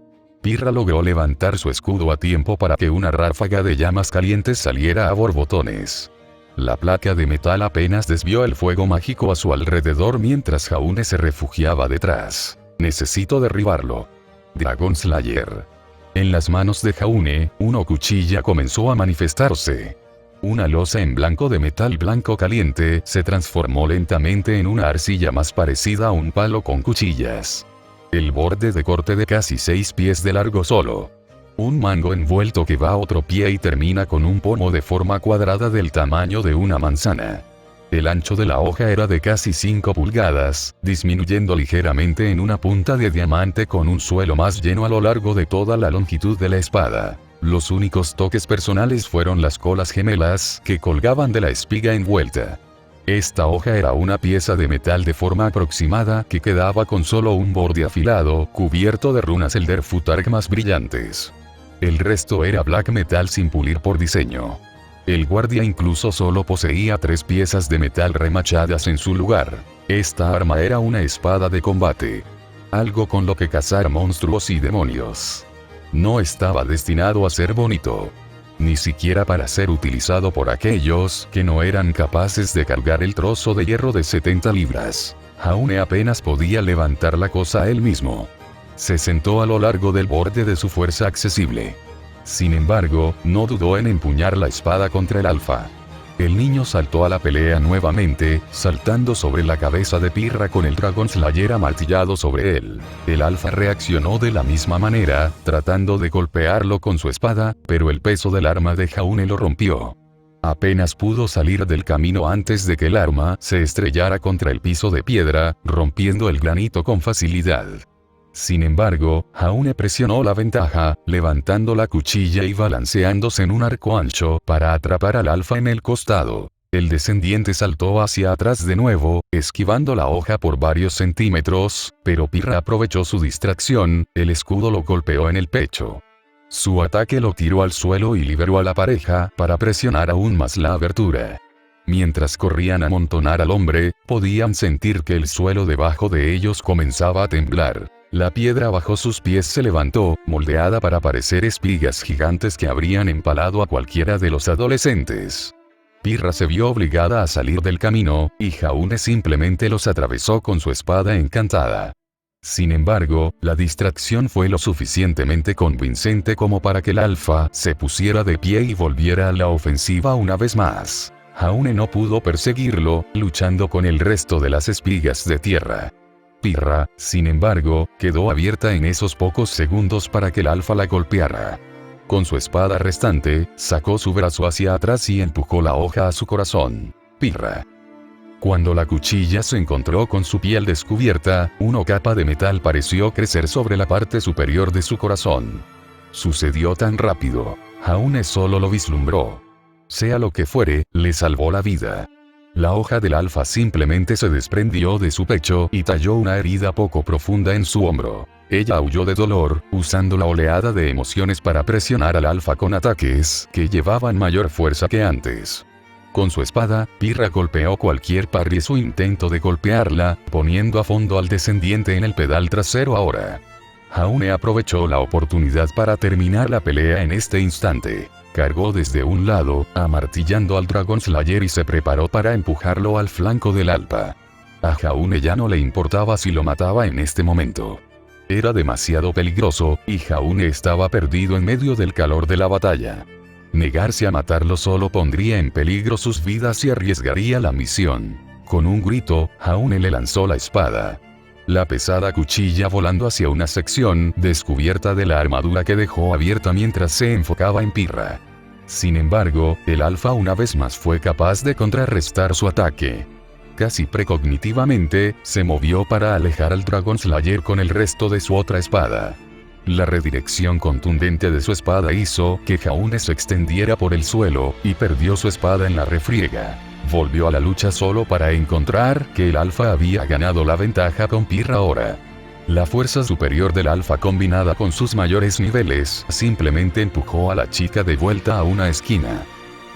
Pirra logró levantar su escudo a tiempo para que una ráfaga de llamas calientes saliera a borbotones. La placa de metal apenas desvió el fuego mágico a su alrededor mientras Jaune se refugiaba detrás. Necesito derribarlo. Dragon Slayer. En las manos de Jaune, una cuchilla comenzó a manifestarse. Una losa en blanco de metal blanco caliente se transformó lentamente en una arcilla más parecida a un palo con cuchillas. El borde de corte de casi 6 pies de largo solo. Un mango envuelto que va a otro pie y termina con un pomo de forma cuadrada del tamaño de una manzana. El ancho de la hoja era de casi 5 pulgadas, disminuyendo ligeramente en una punta de diamante con un suelo más lleno a lo largo de toda la longitud de la espada. Los únicos toques personales fueron las colas gemelas que colgaban de la espiga envuelta. Esta hoja era una pieza de metal de forma aproximada que quedaba con solo un borde afilado, cubierto de runas Elder Futhark más brillantes. El resto era black metal sin pulir por diseño. El guardia incluso solo poseía 3 piezas de metal remachadas en su lugar. Esta arma era una espada de combate. Algo con lo que cazar monstruos y demonios. No estaba destinado a ser bonito. Ni siquiera para ser utilizado por aquellos que no eran capaces de cargar el trozo de hierro de 70 libras. Jaune apenas podía levantar la cosa él mismo. Se sentó a lo largo del borde de su fuerza accesible. Sin embargo, no dudó en empuñar la espada contra el alfa. El niño saltó a la pelea nuevamente, saltando sobre la cabeza de Pirra con el Dragon Slayer amartillado sobre él. El alfa reaccionó de la misma manera, tratando de golpearlo con su espada, pero el peso del arma de Jaune lo rompió. Apenas pudo salir del camino antes de que el arma se estrellara contra el piso de piedra, rompiendo el granito con facilidad. Sin embargo, Jaune presionó la ventaja, levantando la cuchilla y balanceándose en un arco ancho para atrapar al alfa en el costado. El descendiente saltó hacia atrás de nuevo, esquivando la hoja por varios centímetros, pero Pirra aprovechó su distracción, el escudo lo golpeó en el pecho. Su ataque lo tiró al suelo y liberó a la pareja para presionar aún más la abertura. Mientras corrían a amontonar al hombre, podían sentir que el suelo debajo de ellos comenzaba a temblar. La piedra bajo sus pies se levantó, moldeada para parecer espigas gigantes que habrían empalado a cualquiera de los adolescentes. Pirra se vio obligada a salir del camino, y Jaune simplemente los atravesó con su espada encantada. Sin embargo, la distracción fue lo suficientemente convincente como para que el alfa se pusiera de pie y volviera a la ofensiva una vez más. Jaune no pudo perseguirlo, luchando con el resto de las espigas de tierra. Pirra, sin embargo, quedó abierta en esos pocos segundos para que el alfa la golpeara. Con su espada restante, sacó su brazo hacia atrás y empujó la hoja a su corazón. Pirra. Cuando la cuchilla se encontró con su piel descubierta, una capa de metal pareció crecer sobre la parte superior de su corazón. Sucedió tan rápido. Jaune solo lo vislumbró. Sea lo que fuere, le salvó la vida. La hoja del alfa simplemente se desprendió de su pecho y talló una herida poco profunda en su hombro. Ella aulló de dolor, usando la oleada de emociones para presionar al alfa con ataques que llevaban mayor fuerza que antes. Con su espada, Pirra golpeó cualquier parry su intento de golpearla, poniendo a fondo al descendiente en el pedal trasero ahora. Jaune aprovechó la oportunidad para terminar la pelea en este instante. Cargó desde un lado, amartillando al Dragon Slayer y se preparó para empujarlo al flanco del alfa. A Jaune ya no le importaba si lo mataba en este momento. Era demasiado peligroso, y Jaune estaba perdido en medio del calor de la batalla. Negarse a matarlo solo pondría en peligro sus vidas y arriesgaría la misión. Con un grito, Jaune le lanzó la espada. La pesada cuchilla volando hacia una sección descubierta de la armadura que dejó abierta mientras se enfocaba en Pirra. Sin embargo, el alfa una vez más fue capaz de contrarrestar su ataque. Casi precognitivamente, se movió para alejar al Dragon Slayer con el resto de su otra espada. La redirección contundente de su espada hizo que Jaune se extendiera por el suelo, y perdió su espada en la refriega. Volvió a la lucha solo para encontrar que el alfa había ganado la ventaja con Pirra ahora. La fuerza superior del alfa combinada con sus mayores niveles simplemente empujó a la chica de vuelta a una esquina.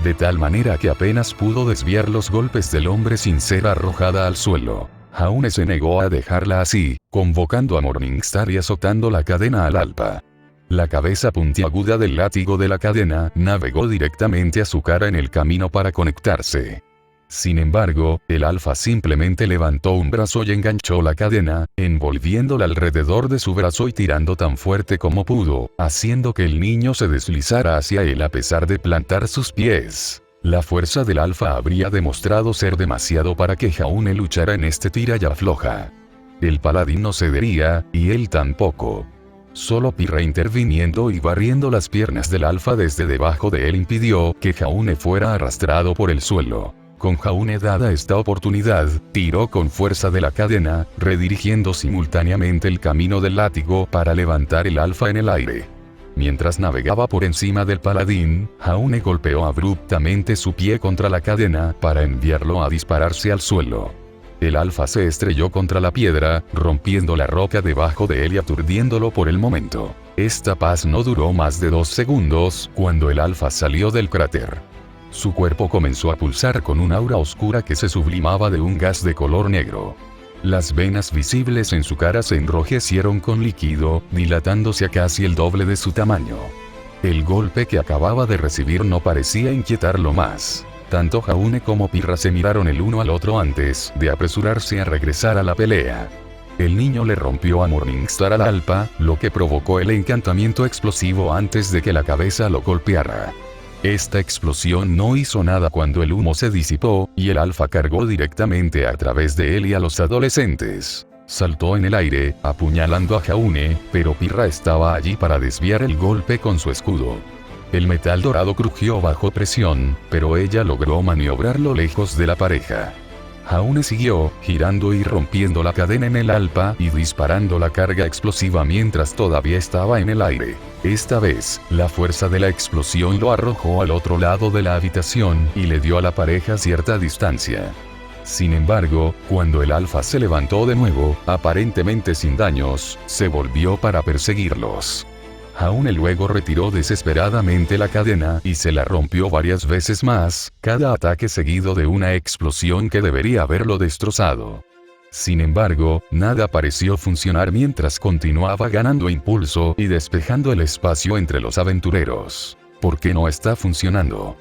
De tal manera que apenas pudo desviar los golpes del hombre sin ser arrojada al suelo. Jaune se negó a dejarla así, convocando a Morningstar y azotando la cadena al alfa. La cabeza puntiaguda del látigo de la cadena navegó directamente a su cara en el camino para conectarse. Sin embargo, el alfa simplemente levantó un brazo y enganchó la cadena, envolviéndola alrededor de su brazo y tirando tan fuerte como pudo, haciendo que el niño se deslizara hacia él a pesar de plantar sus pies. La fuerza del alfa habría demostrado ser demasiado para que Jaune luchara en este tira y afloja. El paladín no cedería, y él tampoco. Solo Pirra interviniendo y barriendo las piernas del alfa desde debajo de él impidió que Jaune fuera arrastrado por el suelo. Con Jaune dada esta oportunidad, tiró con fuerza de la cadena, redirigiendo simultáneamente el camino del látigo para levantar el alfa en el aire. Mientras navegaba por encima del paladín, Jaune golpeó abruptamente su pie contra la cadena para enviarlo a dispararse al suelo. El alfa se estrelló contra la piedra, rompiendo la roca debajo de él y aturdiéndolo por el momento. Esta paz no duró más de 2 segundos, cuando el alfa salió del cráter. Su cuerpo comenzó a pulsar con un aura oscura que se sublimaba de un gas de color negro. Las venas visibles en su cara se enrojecieron con líquido, dilatándose a casi el doble de su tamaño. El golpe que acababa de recibir no parecía inquietarlo más. Tanto Jaune como Pirra se miraron el uno al otro antes de apresurarse a regresar a la pelea. El niño le rompió a Morningstar al alfa, lo que provocó el encantamiento explosivo antes de que la cabeza lo golpeara. Esta explosión no hizo nada cuando el humo se disipó, y el alfa cargó directamente a través de él y a los adolescentes. Saltó en el aire, apuñalando a Jaune, pero Pirra estaba allí para desviar el golpe con su escudo. El metal dorado crujió bajo presión, pero ella logró maniobrarlo lejos de la pareja. Jaune siguió, girando y rompiendo la cadena en el alfa y disparando la carga explosiva mientras todavía estaba en el aire. Esta vez, la fuerza de la explosión lo arrojó al otro lado de la habitación y le dio a la pareja cierta distancia. Sin embargo, cuando el alfa se levantó de nuevo, aparentemente sin daños, se volvió para perseguirlos. Jaune luego retiró desesperadamente la cadena y se la rompió varias veces más, cada ataque seguido de una explosión que debería haberlo destrozado. Sin embargo, nada pareció funcionar mientras continuaba ganando impulso y despejando el espacio entre los aventureros. ¿Por qué no está funcionando?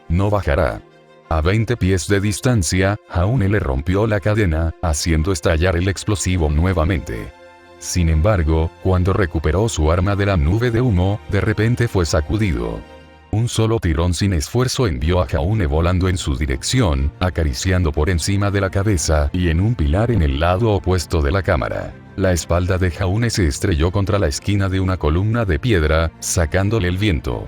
No bajará. A 20 pies de distancia, Jaune le rompió la cadena, haciendo estallar el explosivo nuevamente. Sin embargo, cuando recuperó su arma de la nube de humo, de repente fue sacudido. Un solo tirón sin esfuerzo envió a Jaune volando en su dirección, acariciando por encima de la cabeza y en un pilar en el lado opuesto de la cámara. La espalda de Jaune se estrelló contra la esquina de una columna de piedra, sacándole el viento.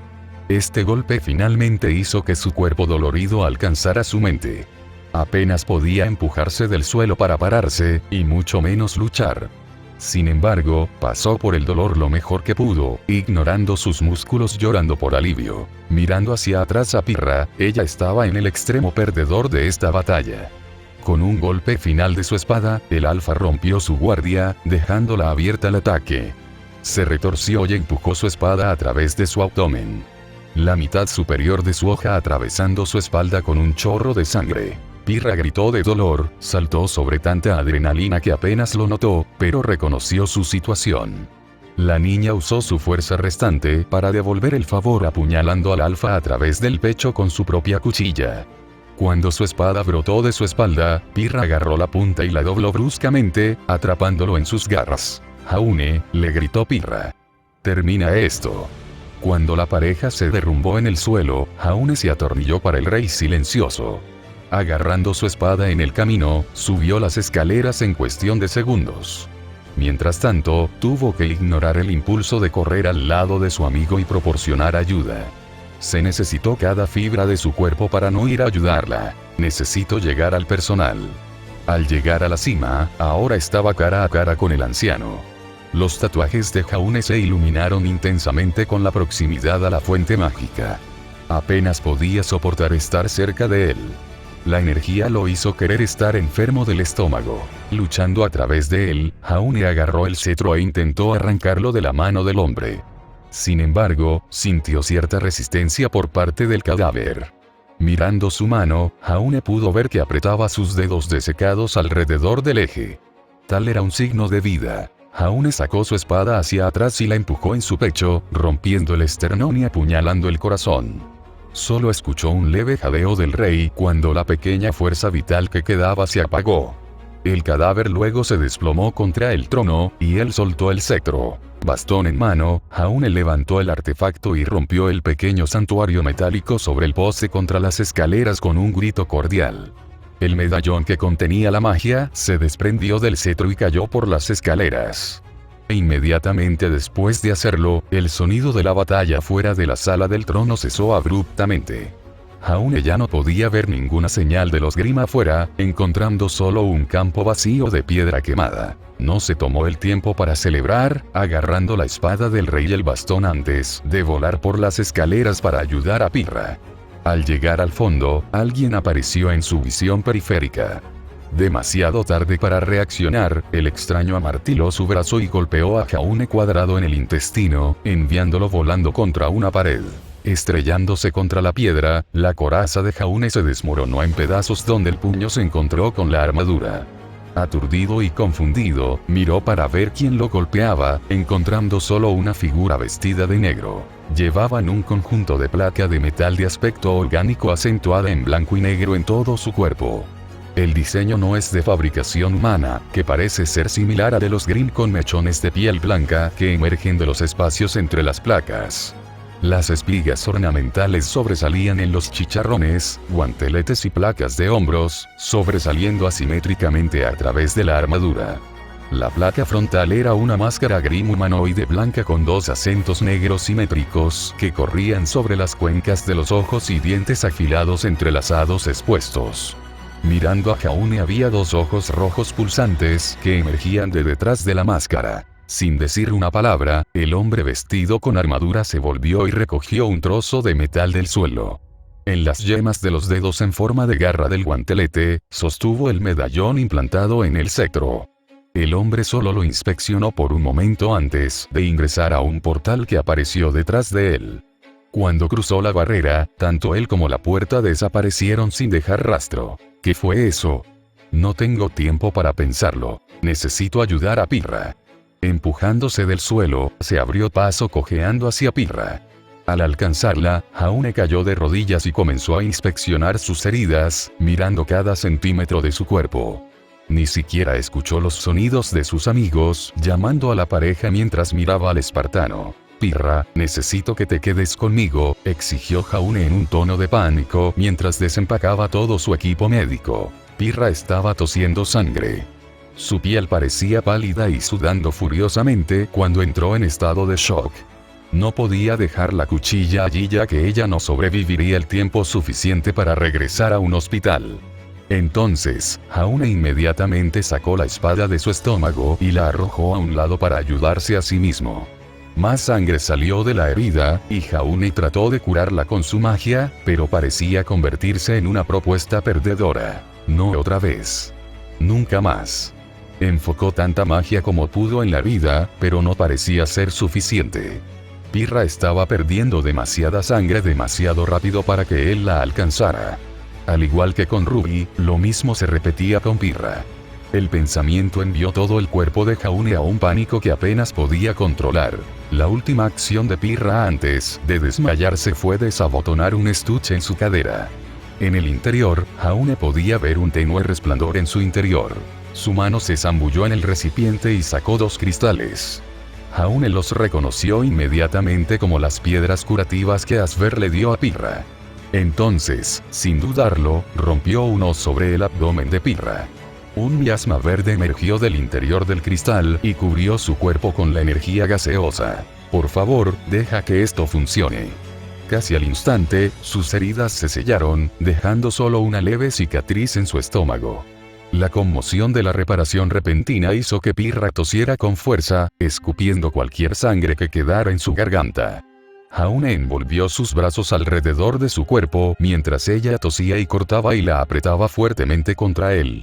Este golpe finalmente hizo que su cuerpo dolorido alcanzara su mente. Apenas podía empujarse del suelo para pararse, y mucho menos luchar. Sin embargo, pasó por el dolor lo mejor que pudo, ignorando sus músculos llorando por alivio. Mirando hacia atrás a Pirra, ella estaba en el extremo perdedor de esta batalla. Con un golpe final de su espada, el alfa rompió su guardia, dejándola abierta al ataque. Se retorció y empujó su espada a través de su abdomen. La mitad superior de su hoja atravesando su espalda con un chorro de sangre. Pirra gritó de dolor, saltó sobre tanta adrenalina que apenas lo notó, pero reconoció su situación. La niña usó su fuerza restante para devolver el favor apuñalando al alfa a través del pecho con su propia cuchilla. Cuando su espada brotó de su espalda, Pirra agarró la punta y la dobló bruscamente, atrapándolo en sus garras. Jaune, le gritó Pirra. Termina esto. Cuando la pareja se derrumbó en el suelo, Jaune se atornilló para el rey silencioso. Agarrando su espada en el camino, subió las escaleras en cuestión de segundos. Mientras tanto, tuvo que ignorar el impulso de correr al lado de su amigo y proporcionar ayuda. Se necesitó cada fibra de su cuerpo para no ir a ayudarla. Necesito llegar al personal. Al llegar a la cima, ahora estaba cara a cara con el anciano. Los tatuajes de Jaune se iluminaron intensamente con la proximidad a la fuente mágica. Apenas podía soportar estar cerca de él. La energía lo hizo querer estar enfermo del estómago. Luchando a través de él, Jaune agarró el cetro e intentó arrancarlo de la mano del hombre. Sin embargo, sintió cierta resistencia por parte del cadáver. Mirando su mano, Jaune pudo ver que apretaba sus dedos desecados alrededor del eje. Tal era un signo de vida. Jaune sacó su espada hacia atrás y la empujó en su pecho, rompiendo el esternón y apuñalando el corazón. Solo escuchó un leve jadeo del rey cuando la pequeña fuerza vital que quedaba se apagó. El cadáver luego se desplomó contra el trono, y él soltó el cetro. Bastón en mano, Jaune levantó el artefacto y rompió el pequeño santuario metálico sobre el poste contra las escaleras con un grito cordial. El medallón que contenía la magia se desprendió del cetro y cayó por las escaleras. E inmediatamente después de hacerlo, el sonido de la batalla fuera de la sala del trono cesó abruptamente. Jaune ya no podía ver ninguna señal de los Grimm afuera, encontrando solo un campo vacío de piedra quemada. No se tomó el tiempo para celebrar, agarrando la espada del rey y el bastón antes de volar por las escaleras para ayudar a Pirra. Al llegar al fondo, alguien apareció en su visión periférica. Demasiado tarde para reaccionar, el extraño amartiló su brazo y golpeó a Jaune cuadrado en el intestino, enviándolo volando contra una pared. Estrellándose contra la piedra, la coraza de Jaune se desmoronó en pedazos donde el puño se encontró con la armadura. Aturdido y confundido, miró para ver quién lo golpeaba, encontrando solo una figura vestida de negro. Llevaban un conjunto de placa de metal de aspecto orgánico acentuada en blanco y negro en todo su cuerpo. El diseño no es de fabricación humana, que parece ser similar a de los Grimm con mechones de piel blanca que emergen de los espacios entre las placas. Las espigas ornamentales sobresalían en los chicharrones, guanteletes y placas de hombros, sobresaliendo asimétricamente a través de la armadura. La placa frontal era una máscara Grimm humanoide blanca con dos acentos negros simétricos que corrían sobre las cuencas de los ojos y dientes afilados entrelazados expuestos. Mirando a Jaune había dos ojos rojos pulsantes que emergían de detrás de la máscara. Sin decir una palabra, el hombre vestido con armadura se volvió y recogió un trozo de metal del suelo. En las yemas de los dedos en forma de garra del guantelete, sostuvo el medallón implantado en el cetro. El hombre solo lo inspeccionó por un momento antes de ingresar a un portal que apareció detrás de él. Cuando cruzó la barrera, tanto él como la puerta desaparecieron sin dejar rastro. ¿Qué fue eso? No tengo tiempo para pensarlo. Necesito ayudar a Pirra. Empujándose del suelo, se abrió paso cojeando hacia Pirra. Al alcanzarla, Jaune cayó de rodillas y comenzó a inspeccionar sus heridas, mirando cada centímetro de su cuerpo. Ni siquiera escuchó los sonidos de sus amigos, llamando a la pareja mientras miraba al espartano. Pirra, necesito que te quedes conmigo, exigió Jaune en un tono de pánico mientras desempacaba todo su equipo médico. Pirra estaba tosiendo sangre. Su piel parecía pálida y sudando furiosamente cuando entró en estado de shock. No podía dejar la cuchilla allí ya que ella no sobreviviría el tiempo suficiente para regresar a un hospital. Entonces, Jaune inmediatamente sacó la espada de su estómago y la arrojó a un lado para ayudarse a sí mismo. Más sangre salió de la herida, y Jaune trató de curarla con su magia, pero parecía convertirse en una propuesta perdedora. No otra vez. Nunca más. Enfocó tanta magia como pudo en la vida, pero no parecía ser suficiente. Pirra estaba perdiendo demasiada sangre demasiado rápido para que él la alcanzara. Al igual que con Ruby, lo mismo se repetía con Pirra. El pensamiento envió todo el cuerpo de Jaune a un pánico que apenas podía controlar. La última acción de Pirra antes de desmayarse fue desabotonar un estuche en su cadera. En el interior, Jaune podía ver un tenue resplandor en su interior. Su mano se zambulló en el recipiente y sacó dos cristales. Jaune los reconoció inmediatamente como las piedras curativas que Asver le dio a Pirra. Entonces, sin dudarlo, rompió uno sobre el abdomen de Pirra. Un miasma verde emergió del interior del cristal y cubrió su cuerpo con la energía gaseosa. Por favor, deja que esto funcione. Casi al instante, sus heridas se sellaron, dejando solo una leve cicatriz en su estómago. La conmoción de la reparación repentina hizo que Pirra tosiera con fuerza, escupiendo cualquier sangre que quedara en su garganta. Jaune envolvió sus brazos alrededor de su cuerpo mientras ella tosía y cortaba y la apretaba fuertemente contra él.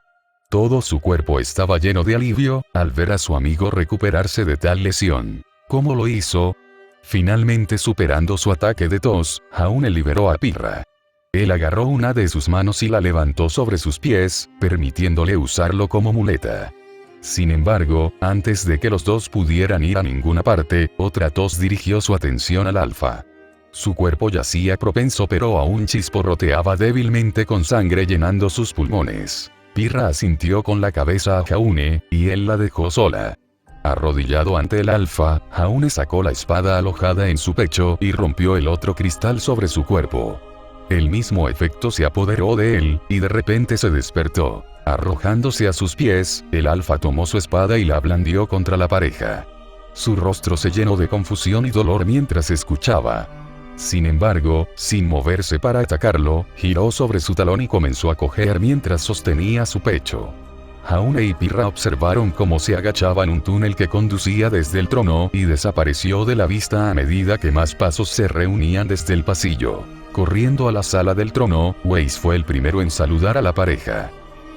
Todo su cuerpo estaba lleno de alivio al ver a su amigo recuperarse de tal lesión. ¿Cómo lo hizo? Finalmente, superando su ataque de tos, Jaune liberó a Pirra. Él agarró una de sus manos y la levantó sobre sus pies, permitiéndole usarlo como muleta. Sin embargo, antes de que los dos pudieran ir a ninguna parte, otra tos dirigió su atención al alfa. Su cuerpo yacía propenso pero aún chisporroteaba débilmente con sangre llenando sus pulmones. Pirra asintió con la cabeza a Jaune, y él la dejó sola. Arrodillado ante el alfa, Jaune sacó la espada alojada en su pecho y rompió el otro cristal sobre su cuerpo. El mismo efecto se apoderó de él, y de repente se despertó. Arrojándose a sus pies, el alfa tomó su espada y la blandió contra la pareja. Su rostro se llenó de confusión y dolor mientras escuchaba. Sin embargo, sin moverse para atacarlo, giró sobre su talón y comenzó a cojear mientras sostenía su pecho. Jaune y Pirra observaron cómo se agachaba en un túnel que conducía desde el trono y desapareció de la vista a medida que más pasos se reunían desde el pasillo. Corriendo a la sala del trono, Weiss fue el primero en saludar a la pareja.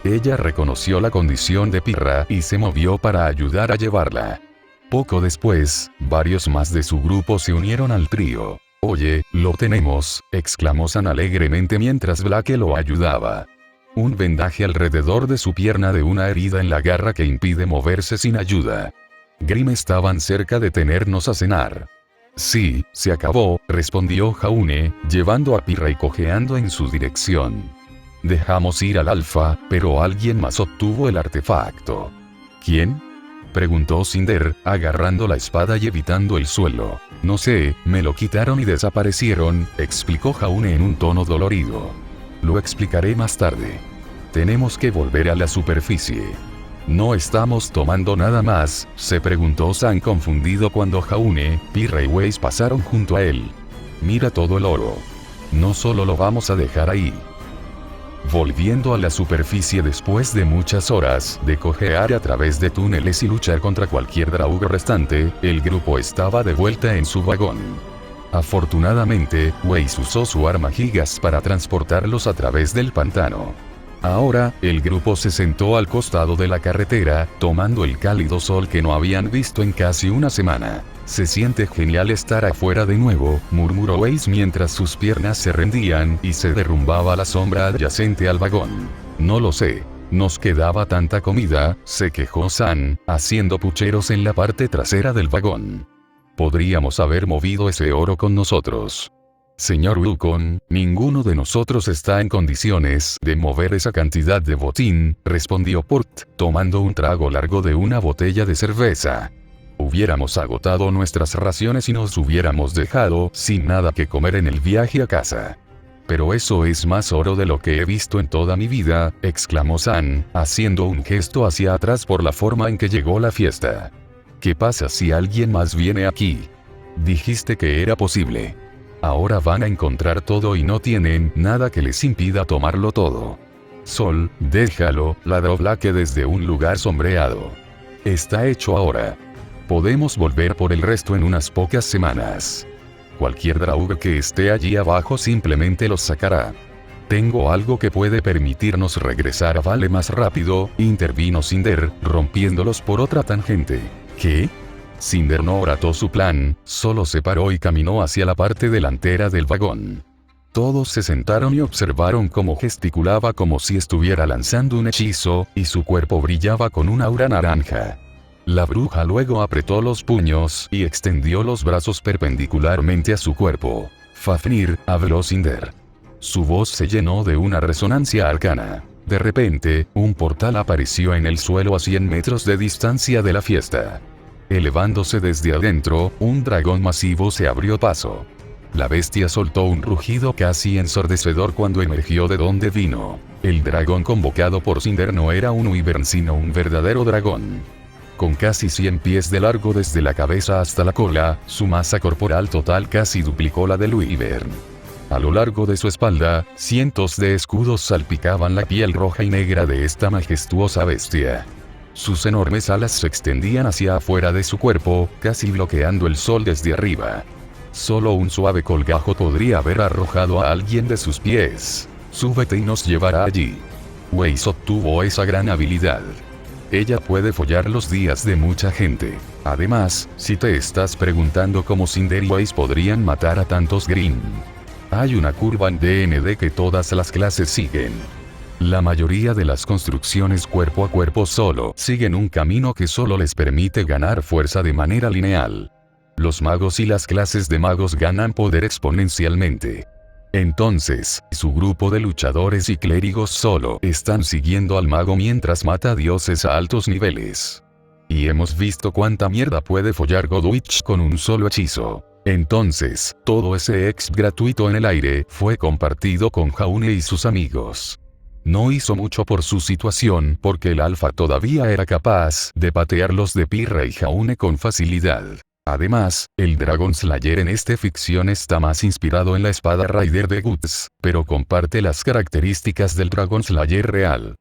Ella reconoció la condición de Pirra y se movió para ayudar a llevarla. Poco después, varios más de su grupo se unieron al trío. «Oye, lo tenemos», exclamó San alegremente mientras Blake lo ayudaba. Un vendaje alrededor de su pierna de una herida en la garra que impide moverse sin ayuda. Grim estaban cerca de tenernos a cenar. «Sí, se acabó», respondió Jaune, llevando a Pirra y cojeando en su dirección. «Dejamos ir al alfa, pero alguien más obtuvo el artefacto». «¿Quién?», preguntó Cinder, agarrando la espada y evitando el suelo. «No sé, me lo quitaron y desaparecieron», explicó Jaune en un tono dolorido. «Lo explicaré más tarde. Tenemos que volver a la superficie». «¿No estamos tomando nada más?», se preguntó San confundido cuando Jaune, Pirra y Weiss pasaron junto a él. «Mira todo el oro. No solo lo vamos a dejar ahí». Volviendo a la superficie después de muchas horas de cojear a través de túneles y luchar contra cualquier Draug restante, el grupo estaba de vuelta en su vagón. Afortunadamente, Weiss usó su arma Gigas para transportarlos a través del pantano. Ahora, el grupo se sentó al costado de la carretera, tomando el cálido sol que no habían visto en casi una semana. «Se siente genial estar afuera de nuevo», murmuró Weiss mientras sus piernas se rendían y se derrumbaba la sombra adyacente al vagón. «No lo sé. Nos quedaba tanta comida», se quejó San, haciendo pucheros en la parte trasera del vagón. «Podríamos haber movido ese oro con nosotros». «Señor Wukong, ninguno de nosotros está en condiciones de mover esa cantidad de botín», respondió Port, tomando un trago largo de una botella de cerveza. «Hubiéramos agotado nuestras raciones y nos hubiéramos dejado sin nada que comer en el viaje a casa». «Pero eso es más oro de lo que he visto en toda mi vida», exclamó San, haciendo un gesto hacia atrás por la forma en que llegó la fiesta. «¿Qué pasa si alguien más viene aquí? Dijiste que era posible. Ahora van a encontrar todo y no tienen nada que les impida tomarlo todo». «Sol, déjalo», ladró Blake desde un lugar sombreado. «Está hecho ahora. Podemos volver por el resto en unas pocas semanas. Cualquier Draug que esté allí abajo simplemente los sacará». «Tengo algo que puede permitirnos regresar a Vale más rápido», intervino Cinder, rompiéndolos por otra tangente. «¿Qué?». Cinder no orató su plan, solo se paró y caminó hacia la parte delantera del vagón. Todos se sentaron y observaron cómo gesticulaba como si estuviera lanzando un hechizo, y su cuerpo brillaba con un aura naranja. La bruja luego apretó los puños y extendió los brazos perpendicularmente a su cuerpo. «Fafnir», habló Cinder. Su voz se llenó de una resonancia arcana. De repente, un portal apareció en el suelo a 100 metros de distancia de la fiesta. Elevándose desde adentro, un dragón masivo se abrió paso. La bestia soltó un rugido casi ensordecedor cuando emergió de donde vino. El dragón convocado por Cinder no era un wyvern sino un verdadero dragón. Con casi 100 pies de largo desde la cabeza hasta la cola, su masa corporal total casi duplicó la de Wyvern. A lo largo de su espalda, cientos de escudos salpicaban la piel roja y negra de esta majestuosa bestia. Sus enormes alas se extendían hacia afuera de su cuerpo, casi bloqueando el sol desde arriba. Solo un suave colgajo podría haber arrojado a alguien de sus pies. Súbete y nos llevará allí. Weiss obtuvo esa gran habilidad. Ella puede follar los días de mucha gente. Además, si te estás preguntando cómo Cinder y Weiss podrían matar a tantos Grimm, hay una curva en D&D que todas las clases siguen. La mayoría de las construcciones cuerpo a cuerpo solo siguen un camino que solo les permite ganar fuerza de manera lineal. Los magos y las clases de magos ganan poder exponencialmente. Entonces, su grupo de luchadores y clérigos solo están siguiendo al mago mientras mata a dioses a altos niveles. Y hemos visto cuánta mierda puede follar Godwitch con un solo hechizo. Entonces, todo ese exp gratuito en el aire fue compartido con Jaune y sus amigos. No hizo mucho por su situación porque el alfa todavía era capaz de patearlos de Pirra y Jaune con facilidad. Además, el Dragon Slayer en esta ficción está más inspirado en la espada Raider de Guts, pero comparte las características del Dragon Slayer real.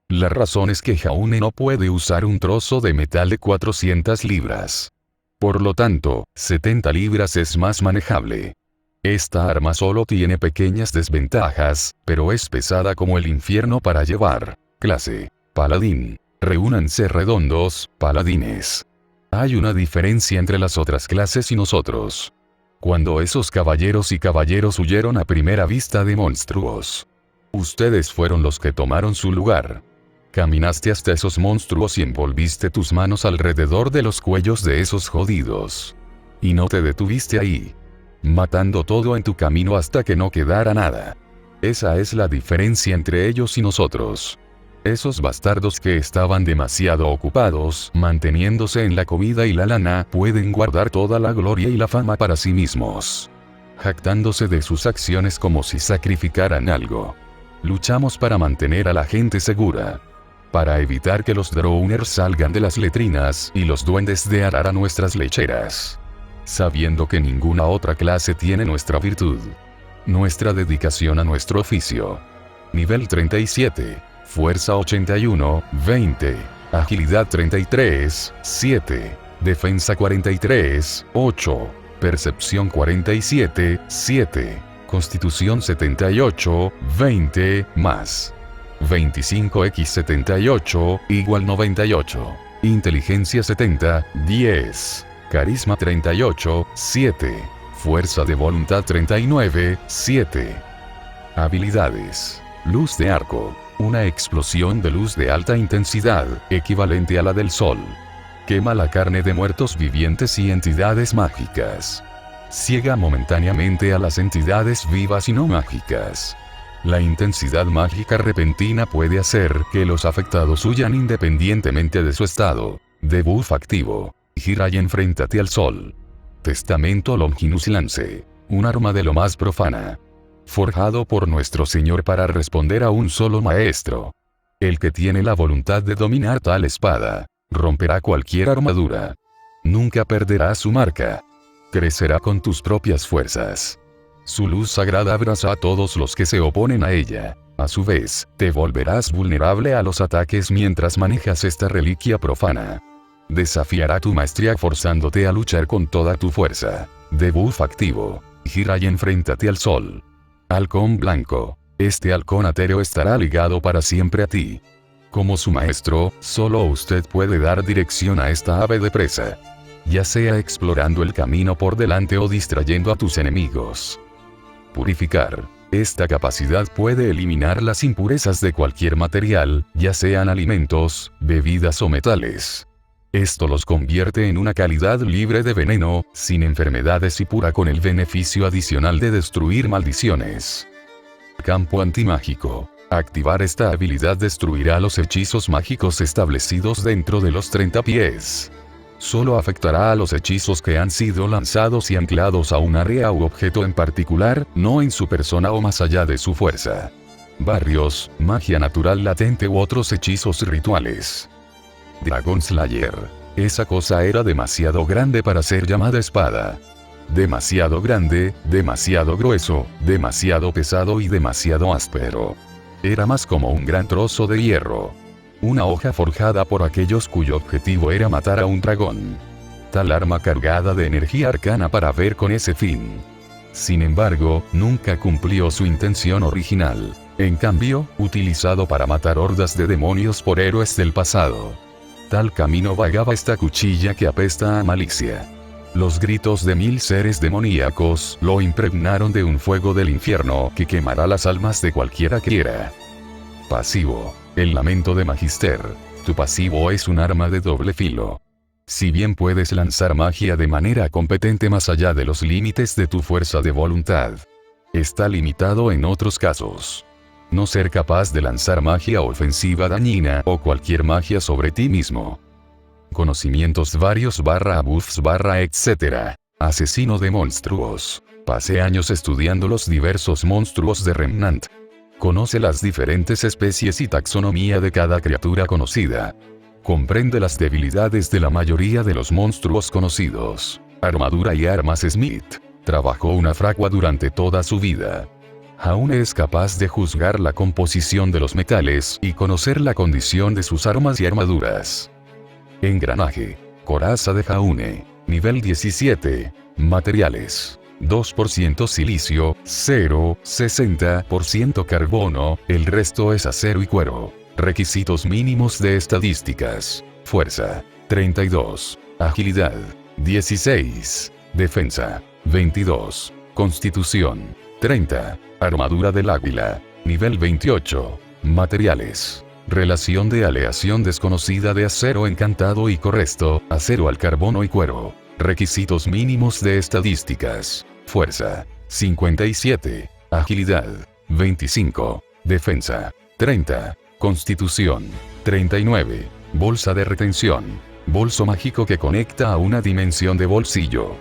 La razón es que Jaune no puede usar un trozo de metal de 400 libras. Por lo tanto, 70 libras es más manejable. Esta arma solo tiene pequeñas desventajas, pero es pesada como el infierno para llevar. Clase: Paladín. Reúnanse redondos, paladines. Hay una diferencia entre las otras clases y nosotros. Cuando esos caballeros y caballeros huyeron a primera vista de monstruos, ustedes fueron los que tomaron su lugar. Caminaste hasta esos monstruos y envolviste tus manos alrededor de los cuellos de esos jodidos. Y no te detuviste ahí, matando todo en tu camino hasta que no quedara nada. Esa es la diferencia entre ellos y nosotros. Esos bastardos que estaban demasiado ocupados manteniéndose en la comida y la lana pueden guardar toda la gloria y la fama para sí mismos, jactándose de sus acciones como si sacrificaran algo. Luchamos para mantener a la gente segura, para evitar que los Drowners salgan de las letrinas y los duendes de arar a nuestras lecheras, sabiendo que ninguna otra clase tiene nuestra virtud, nuestra dedicación a nuestro oficio. Nivel 37. Fuerza 81, 20. Agilidad 33, 7. Defensa 43, 8. Percepción 47, 7. Constitución 78, 20, más 25x78, igual 98. Inteligencia 70, 10. Carisma 38, 7. Fuerza de voluntad 39, 7. Habilidades. Luz de arco. Una explosión de luz de alta intensidad, equivalente a la del sol. Quema la carne de muertos vivientes y entidades mágicas. Ciega momentáneamente a las entidades vivas y no mágicas. La intensidad mágica repentina puede hacer que los afectados huyan independientemente de su estado. Debuff activo. Gira y enfréntate al sol. Testamento Longinus Lance. Un arma de lo más profana, forjado por nuestro Señor para responder a un solo maestro. El que tiene la voluntad de dominar tal espada, romperá cualquier armadura. Nunca perderá su marca. Crecerá con tus propias fuerzas. Su luz sagrada abraza a todos los que se oponen a ella. A su vez, te volverás vulnerable a los ataques mientras manejas esta reliquia profana. Desafiará tu maestría forzándote a luchar con toda tu fuerza. Debuff activo. Gira y enfréntate al sol. Halcón blanco. Este halcón atéreo estará ligado para siempre a ti. Como su maestro, solo usted puede dar dirección a esta ave de presa, ya sea explorando el camino por delante o distrayendo a tus enemigos. Purificar. Esta capacidad puede eliminar las impurezas de cualquier material, ya sean alimentos, bebidas o metales. Esto los convierte en una calidad libre de veneno, sin enfermedades y pura con el beneficio adicional de destruir maldiciones. Campo antimágico. Activar esta habilidad destruirá los hechizos mágicos establecidos dentro de los 30 pies. Solo afectará a los hechizos que han sido lanzados y anclados a un área u objeto en particular, no en su persona o más allá de su fuerza. Barrios, magia natural latente u otros hechizos rituales. Dragon Slayer. Esa cosa era demasiado grande para ser llamada espada. Demasiado grande, demasiado grueso, demasiado pesado y demasiado áspero. Era más como un gran trozo de hierro. Una hoja forjada por aquellos cuyo objetivo era matar a un dragón. Tal arma cargada de energía arcana para ver con ese fin. Sin embargo, nunca cumplió su intención original. En cambio, utilizado para matar hordas de demonios por héroes del pasado. Tal camino vagaba esta cuchilla que apesta a malicia. Los gritos de 1000 seres demoníacos lo impregnaron de un fuego del infierno que quemará las almas de cualquiera que quiera. Pasivo. El lamento de Magister. Tu pasivo es un arma de doble filo. Si bien puedes lanzar magia de manera competente más allá de los límites de tu fuerza de voluntad, está limitado en otros casos. No ser capaz de lanzar magia ofensiva dañina o cualquier magia sobre ti mismo. Conocimientos varios /buffs etc. Asesino de monstruos. Pasé años estudiando los diversos monstruos de Remnant. Conoce las diferentes especies y taxonomía de cada criatura conocida. Comprende las debilidades de la mayoría de los monstruos conocidos. Armadura y armas Smith. Trabajó una fragua durante toda su vida. Aún es capaz de juzgar la composición de los metales y conocer la condición de sus armas y armaduras. Engranaje. Coraza de Jaune. Nivel 17. Materiales. 2% silicio, 0,60% carbono, el resto es acero y cuero. Requisitos mínimos de estadísticas. Fuerza. 32. Agilidad. 16. Defensa. 22. Constitución. 30. Armadura del águila. Nivel 28. Materiales. Relación de aleación desconocida de acero encantado y corresto, acero al carbono y cuero. Requisitos mínimos de estadísticas. Fuerza. 57. Agilidad. 25. Defensa. 30. Constitución. 39. Bolsa de retención. Bolso mágico que conecta a una dimensión de bolsillo.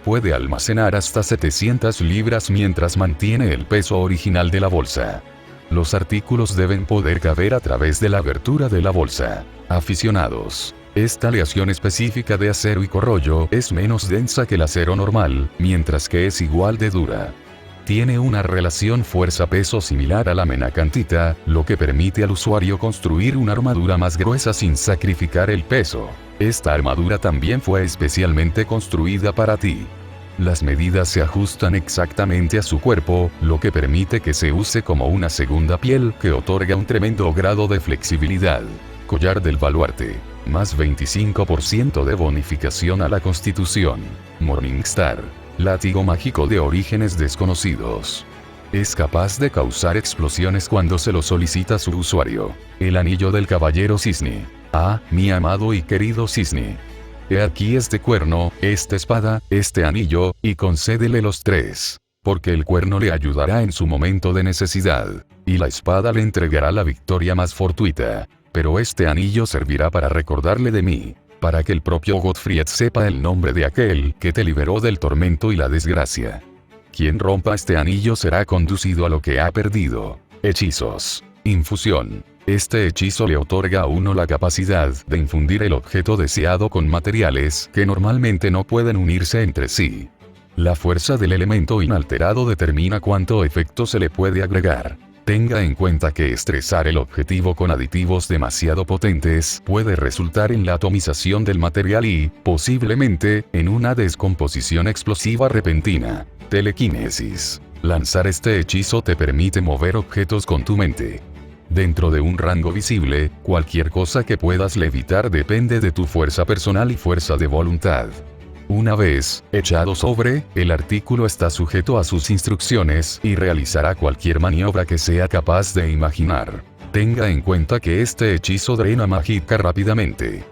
Puede almacenar hasta 700 libras mientras mantiene el peso original de la bolsa. Los artículos deben poder caber a través de la abertura de la bolsa. Aficionados. Esta aleación específica de acero y corrollo es menos densa que el acero normal, mientras que es igual de dura. Tiene una relación fuerza-peso similar a la menacantita, lo que permite al usuario construir una armadura más gruesa sin sacrificar el peso. Esta armadura también fue especialmente construida para ti. Las medidas se ajustan exactamente a su cuerpo, lo que permite que se use como una segunda piel que otorga un tremendo grado de flexibilidad. Collar del baluarte. Más 25% de bonificación a la constitución. Morningstar. Látigo mágico de orígenes desconocidos. Es capaz de causar explosiones cuando se lo solicita su usuario. El anillo del caballero cisne. Ah, mi amado y querido cisne. He aquí este cuerno, esta espada, este anillo, y concédele los tres. Porque el cuerno le ayudará en su momento de necesidad. Y la espada le entregará la victoria más fortuita. Pero este anillo servirá para recordarle de mí. Para que el propio Godfried sepa el nombre de aquel que te liberó del tormento y la desgracia. Quien rompa este anillo será conducido a lo que ha perdido. Hechizos. Infusión. Este hechizo le otorga a uno la capacidad de infundir el objeto deseado con materiales que normalmente no pueden unirse entre sí. La fuerza del elemento inalterado determina cuánto efecto se le puede agregar. Tenga en cuenta que estresar el objetivo con aditivos demasiado potentes puede resultar en la atomización del material y, posiblemente, en una descomposición explosiva repentina. Telequinesis. Lanzar este hechizo te permite mover objetos con tu mente. Dentro de un rango visible, cualquier cosa que puedas levitar depende de tu fuerza personal y fuerza de voluntad. Una vez echado sobre, el artículo está sujeto a sus instrucciones y realizará cualquier maniobra que sea capaz de imaginar. Tenga en cuenta que este hechizo drena mágica rápidamente.